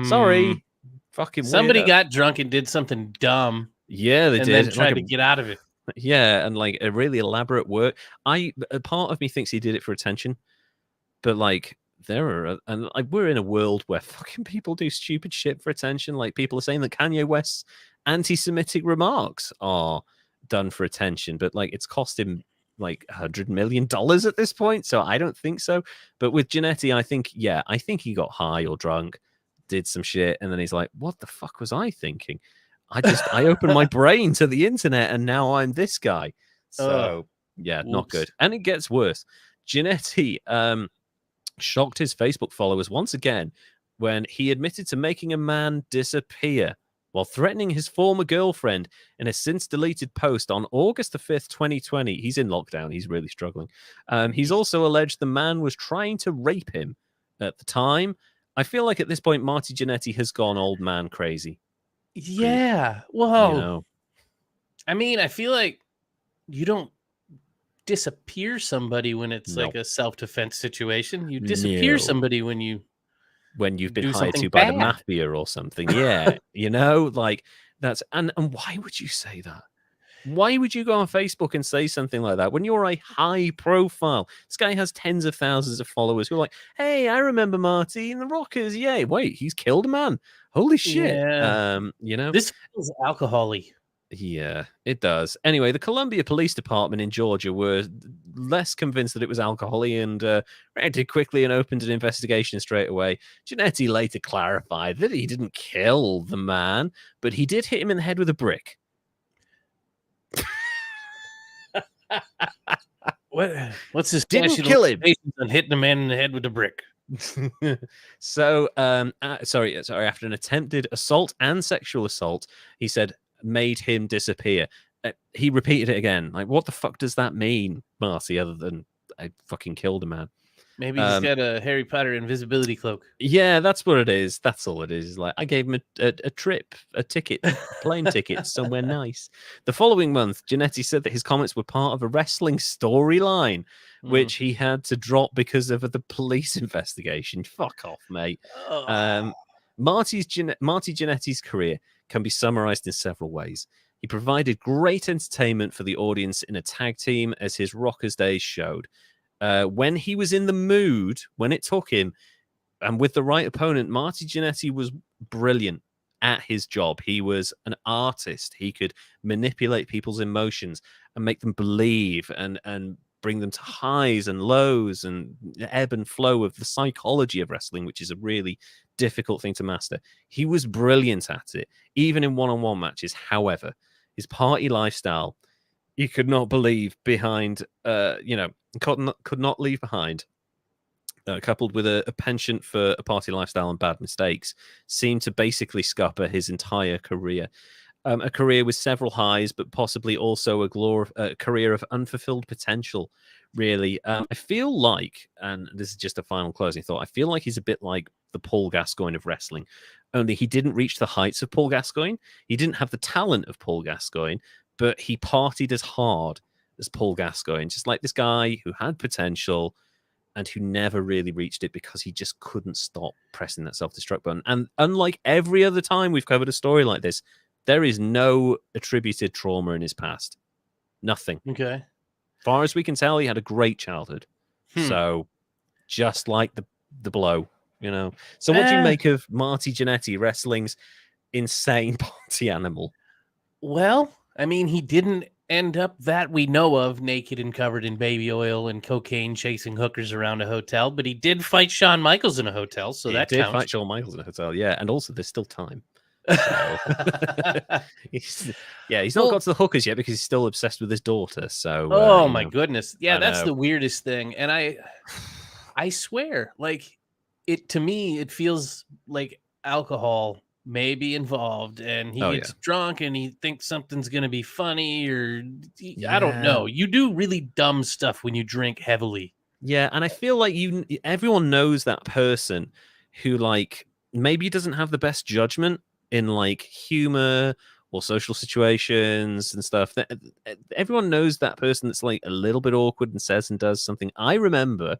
Sorry. Fucking somebody weirdo. Got drunk and did something dumb. Yeah, they and did. Then tried to get out of it. Yeah, and like a really elaborate work. A part of me thinks he did it for attention, but like we're in a world where fucking people do stupid shit for attention. Like people are saying that Kanye West's anti-Semitic remarks are done for attention, but like it's cost him like $100 million at this point, so I don't think so. But with Jannetty, I think he got high or drunk, did some shit, and then he's like, what the fuck was I thinking? I opened my brain to the internet and now I'm this guy. So not good. And it gets worse. Jannetty shocked his Facebook followers once again when he admitted to making a man disappear while threatening his former girlfriend in a since deleted post on August the 5th, 2020. He's in lockdown. He's really struggling. He's also alleged the man was trying to rape him at the time. I feel like at this point, Marty Jannetty has gone old man crazy. Yeah. Well, I mean, I feel like you don't disappear somebody when it's like a self-defense situation. You disappear somebody when you've been hired to by the mafia or something. Yeah. Like that's and why would you say that? Why would you go on Facebook and say something like that when you're a high profile? This guy has tens of thousands of followers who are like, hey, I remember Marty and the Rockers. Yeah, wait, he's killed a man. Holy shit. Yeah. This feels alcohol-y. Yeah, it does. Anyway, the Columbia Police Department in Georgia were less convinced that it was alcohol and reacted quickly and opened an investigation straight away. Jannetty later clarified that he didn't kill the man, but he did hit him in the head with a brick. What's his didn't kill him on hitting a man in the head with a brick? So after an attempted assault and sexual assault, he said made him disappear. He repeated it again. Like, what the fuck does that mean, Marty, other than I fucking killed a man? Maybe he's got a Harry Potter invisibility cloak. Yeah, that's what it is. That's all it is. Like, I gave him a trip, a ticket, plane ticket somewhere nice. The following month, Jannetty said that his comments were part of a wrestling storyline, which he had to drop because of the police investigation. Fuck off, mate. Marty Jannetty's career can be summarized in several ways. He provided great entertainment for the audience in a tag team, as his Rockers days showed. When he was in the mood, when it took him, and with the right opponent, Marty Jannetty was brilliant at his job. He was an artist. He could manipulate people's emotions and make them believe and bring them to highs and lows and ebb and flow of the psychology of wrestling, which is a really difficult thing to master. He was brilliant at it, even in one-on-one matches. However, his party lifestyle, you could not believe behind, could not leave behind, coupled with a penchant for a party lifestyle and bad mistakes, seemed to basically scupper his entire career. A career with several highs, but possibly also a career of unfulfilled potential, really. I feel like, and this is just a final closing thought, I feel like he's a bit like the Paul Gascoigne of wrestling, only he didn't reach the heights of Paul Gascoigne. He didn't have the talent of Paul Gascoigne, but he partied as hard as Paul Gascoigne, just like this guy who had potential and who never really reached it because he just couldn't stop pressing that self-destruct button. And unlike every other time we've covered a story like this, there is no attributed trauma in his past. Nothing. Okay. As far as we can tell, he had a great childhood. So just like the blow, So what do you make of Marty Jannetty, wrestling's insane party animal? Well, I mean, he didn't end up, that we know of, naked and covered in baby oil and cocaine, chasing hookers around a hotel, but he did fight Shawn Michaels in a hotel, so that counts. He did fight Shawn Michaels in a hotel, yeah, and also there's still time. So he's not got to the hookers yet because he's still obsessed with his daughter. So oh my goodness, yeah, that's the weirdest thing. And I swear, like to me, it feels like alcohol may be involved, and he gets drunk and he thinks something's gonna be funny, or I don't know. You do really dumb stuff when you drink heavily. Yeah, and I feel like everyone knows that person who like maybe doesn't have the best judgment in like humor or social situations and stuff. Everyone knows that person that's like a little bit awkward and says and does something. I remember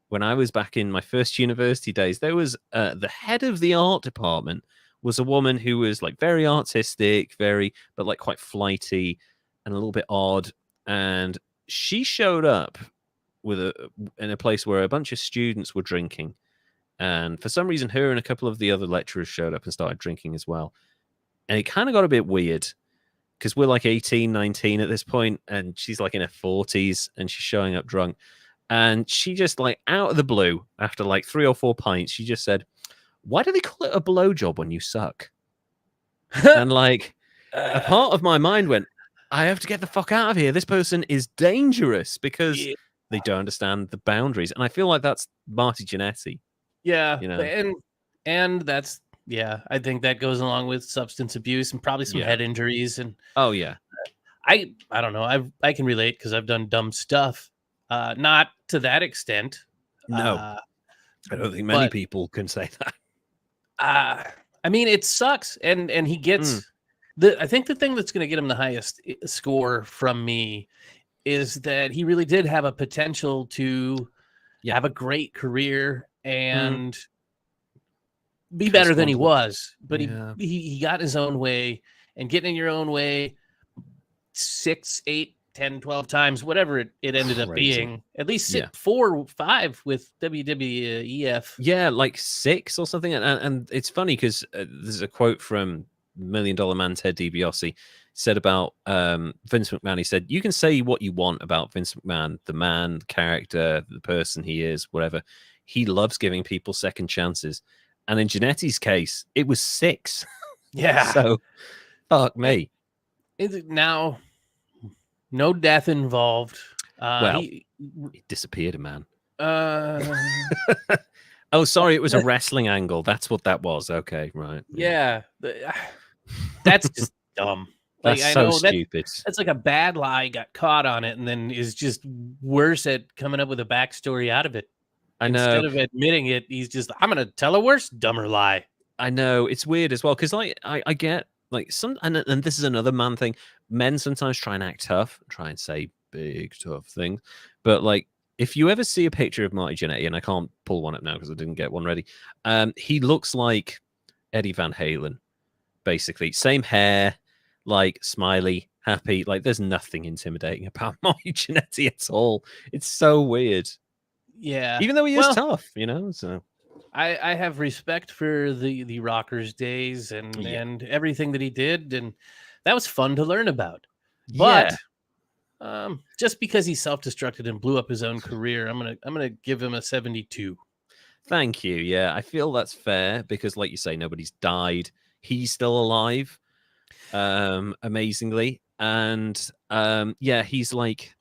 when I was back in my first university days, there was the head of the art department was a woman who was like very artistic, but like quite flighty and a little bit odd. And she showed up in a place where a bunch of students were drinking. And for some reason, her and a couple of the other lecturers showed up and started drinking as well. And it kind of got a bit weird because we're like 18, 19 at this point, and she's like in her 40s and she's showing up drunk. And she just like out of the blue, after like 3 or 4 pints, she just said, "Why do they call it a blowjob when you suck?" And like a part of my mind went, I have to get the fuck out of here. This person is dangerous because they don't understand the boundaries. And I feel like that's Marty Jannetty. Yeah. You know? And that's, I think that goes along with substance abuse and probably some head injuries. And oh, yeah. I don't know. I can relate because I've done dumb stuff. Not to that extent. No. I don't think many people can say that. I mean, it sucks. And he gets I think the thing that's going to get him the highest score from me is that he really did have a potential to have a great career and be better than he was. But he got his own way, and getting in your own way 6, 8, 10, 12 times, whatever it ended up being, at least 4 or 5 with WWEF. Yeah, like 6 or something. And it's funny because there's a quote from $1 Million Man Ted DiBiase said about Vince McMahon. He said, "You can say what you want about Vince McMahon, the man, the character, the person he is, whatever. He loves giving people second chances." And in Jannetty's case, it was 6. Yeah. So, fuck me. Now, no death involved. Well, he disappeared, man. Oh, sorry, it was a wrestling angle. That's what that was. Okay, right. Yeah. That's just dumb. Like, that's so stupid. That's like a bad lie got caught on it and then is just worse at coming up with a backstory out of it. I know. Instead of admitting it, he's just, I'm going to tell a worse, dumber lie. I know. It's weird as well because like, I get like and this is another man thing. Men sometimes try and act tough, try and say big, tough things. But like, if you ever see a picture of Marty Jannetty, and I can't pull one up now because I didn't get one ready, he looks like Eddie Van Halen, basically. Same hair, like smiley, happy. Like there's nothing intimidating about Marty Jannetty at all. It's so weird. Yeah. Even though he is tough, you know? So I have respect for the Rockers days and everything that he did, and that was fun to learn about. But just because he self-destructed and blew up his own career, I'm gonna give him a 72. Thank you. Yeah, I feel that's fair because, like you say, nobody's died. He's still alive, amazingly, and he's like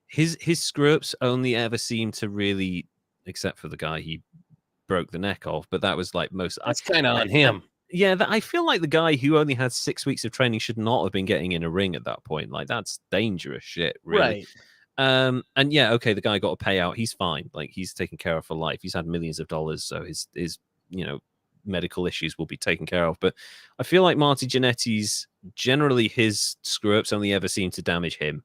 his screw-ups only ever seem to really, except for the guy he broke the neck of, but that was like most. That's kind of on him. Yeah, I feel like the guy who only had 6 weeks of training should not have been getting in a ring at that point. Like that's dangerous shit, really. Right. And yeah, okay, the guy got a payout. He's fine. Like he's taken care of for life. He's had millions of dollars, so his medical issues will be taken care of. But I feel like Marty Jannetty's generally his screw-ups only ever seem to damage him.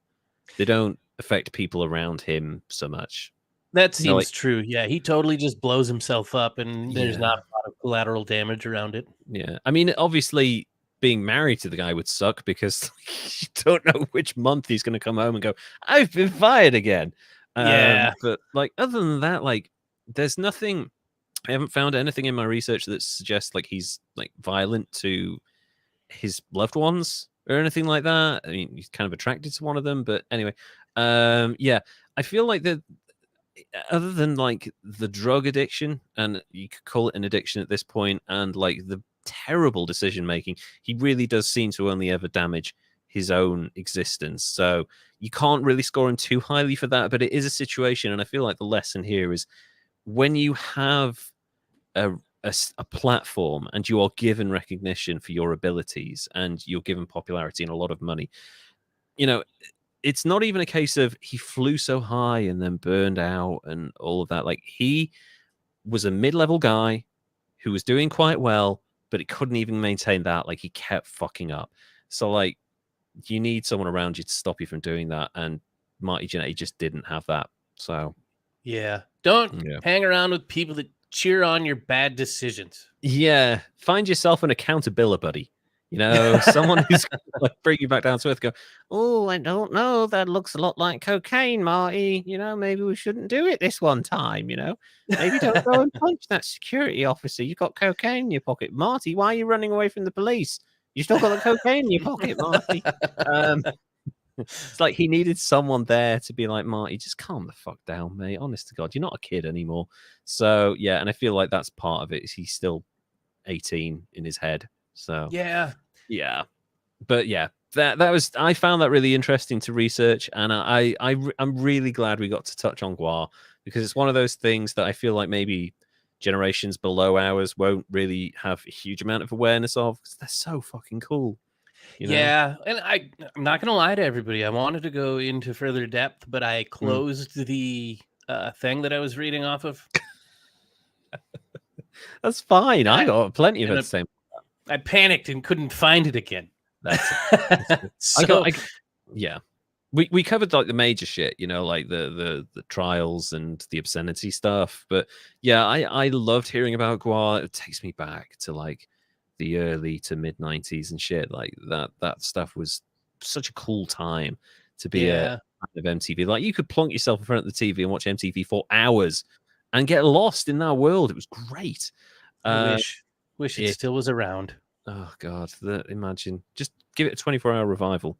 They don't affect people around him so much. That seems true. Yeah, he totally just blows himself up, and there's not a lot of collateral damage around it. Yeah, I mean, obviously, being married to the guy would suck because you don't know which month he's going to come home and go, "I've been fired again." But like, other than that, like, there's nothing. I haven't found anything in my research that suggests like he's like violent to his loved ones or anything like that. I mean, he's kind of attracted to one of them, but anyway, I feel like that. Other than like the drug addiction, and you could call it an addiction at this point, and like the terrible decision making. He really does seem to only ever damage his own existence. So you can't really score him too highly for that, but it is a situation. And I feel like the lesson here is when you have a platform and you are given recognition for your abilities and you're given popularity and a lot of money, you know, it's not even a case of he flew so high and then burned out and all of that. Like, he was a mid-level guy who was doing quite well, but it couldn't even maintain that. Like, he kept fucking up. So, like, you need someone around you to stop you from doing that. And Marty Jannetty just didn't have that. So, don't hang around with people that cheer on your bad decisions. Yeah, find yourself an accountability buddy. You know, someone who's like bring you back down to earth. Go, oh, I don't know. That looks a lot like cocaine, Marty. You know, maybe we shouldn't do it this one time. You know, maybe don't go and punch that security officer. You've got cocaine in your pocket, Marty. Why are you running away from the police? You still got the cocaine in your pocket, Marty. It's like he needed someone there to be like, Marty, just calm the fuck down, mate. Honest to God, you're not a kid anymore. So yeah, and I feel like that's part of it. Is he's still 18 in his head. So yeah. But yeah, that was, I found that really interesting to research, and I'm really glad we got to touch on Gwar, because it's one of those things that I feel like maybe generations below ours won't really have a huge amount of awareness of, because they're so fucking cool. You know? Yeah, and I'm not gonna lie to everybody. I wanted to go into further depth, but I closed the thing that I was reading off of. That's fine. I got plenty of it. Same. I panicked and couldn't find it again. That's it. So, yeah. We covered like the major shit, you know, like the trials and the obscenity stuff. But yeah, I loved hearing about Gwar. It takes me back to like the early to mid 90s and shit. Like that stuff was such a cool time to be a fan of MTV. Like, you could plonk yourself in front of the TV and watch MTV for hours and get lost in that world. It was great. Wish it still was around. Oh God, imagine, just give it a 24-hour revival.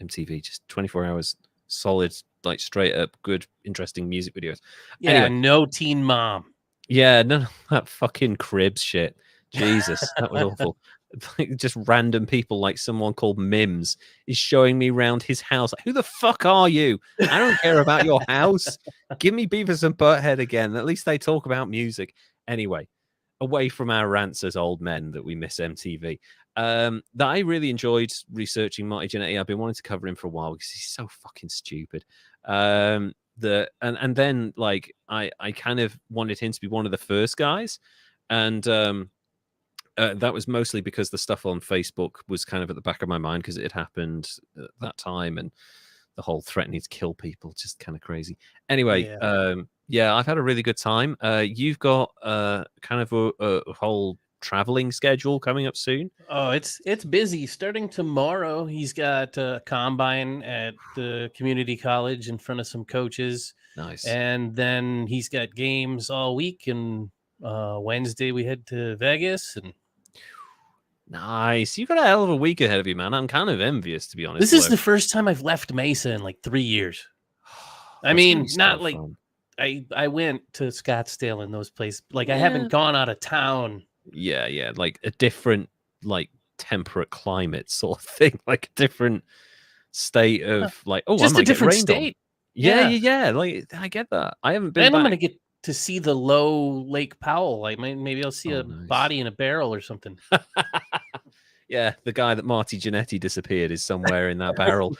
MTV, just 24 hours solid, like straight up good, interesting music videos. Yeah, anyway, no Teen Mom. Yeah, none of that fucking Cribs shit. Jesus, that was awful. Like, just random people, like someone called Mims is showing me around his house. Like, who the fuck are you? I don't care about your house. Give me Beavis and Butthead again. At least they talk about music. Anyway, away from our rants as old men that we miss MTV. That I really enjoyed researching Marty Jannetty. I've been wanting to cover him for a while because he's so fucking stupid. And then like I kind of wanted him to be one of the first guys, and that was mostly because the stuff on Facebook was kind of at the back of my mind because it had happened at that time, and the whole threatening to kill people, just kind of crazy. Anyway, yeah, I've had a really good time. You've got kind of a whole traveling schedule coming up soon. Oh, it's busy. Starting tomorrow, he's got a combine at the community college in front of some coaches. Nice. And then he's got games all week, and Wednesday we head to Vegas. And nice. You've got a hell of a week ahead of you, man. I'm kind of envious, to be honest. This is the first time I've left Mesa in like 3 years. I mean, not like fun. I went to Scottsdale and those places. Like, I haven't gone out of town. Yeah, like a different, like, temperate climate sort of thing, like a different state of like, just a different state. Yeah. Like, I get that. I haven't been. And I'm gonna get to see the low Lake Powell. Like, maybe I'll see body in a barrel or something. Yeah, the guy that Marty Jannetty disappeared is somewhere in that barrel.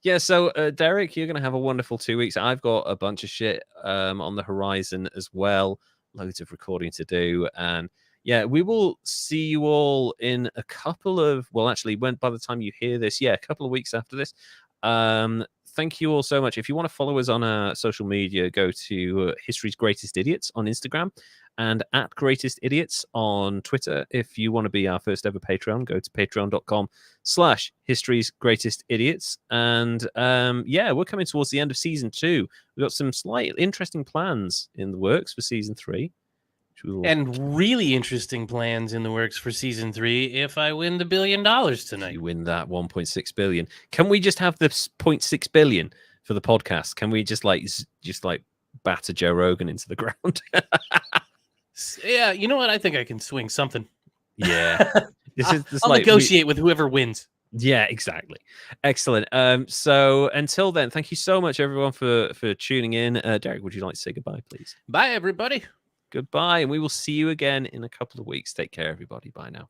Yeah, so Derek, you're going to have a wonderful 2 weeks. I've got a bunch of shit on the horizon as well. Loads of recording to do. And yeah, we will see you all in a couple of, well, actually, by the time you hear this, a couple of weeks after this. Thank you all so much. If you want to follow us on social media, go to History's Greatest Idiots on Instagram and at Greatest Idiots on Twitter. If you want to be our first ever Patreon, go to patreon.com/History's Greatest Idiots. And we're coming towards the end of season 2. We've got some slight interesting plans in the works for season 3. And really interesting plans in the works for season 3 if I win the $1 billion tonight. If you win that 1.6 billion. Can we just have the 0.6 billion for the podcast? Can we just batter Joe Rogan into the ground? Yeah, you know what? I think I can swing something. Yeah. I'll negotiate with whoever wins. Yeah, exactly. Excellent. So until then, thank you so much, everyone, for tuning in. Derek, would you like to say goodbye, please? Bye, everybody. Goodbye, and we will see you again in a couple of weeks. Take care, everybody. Bye now.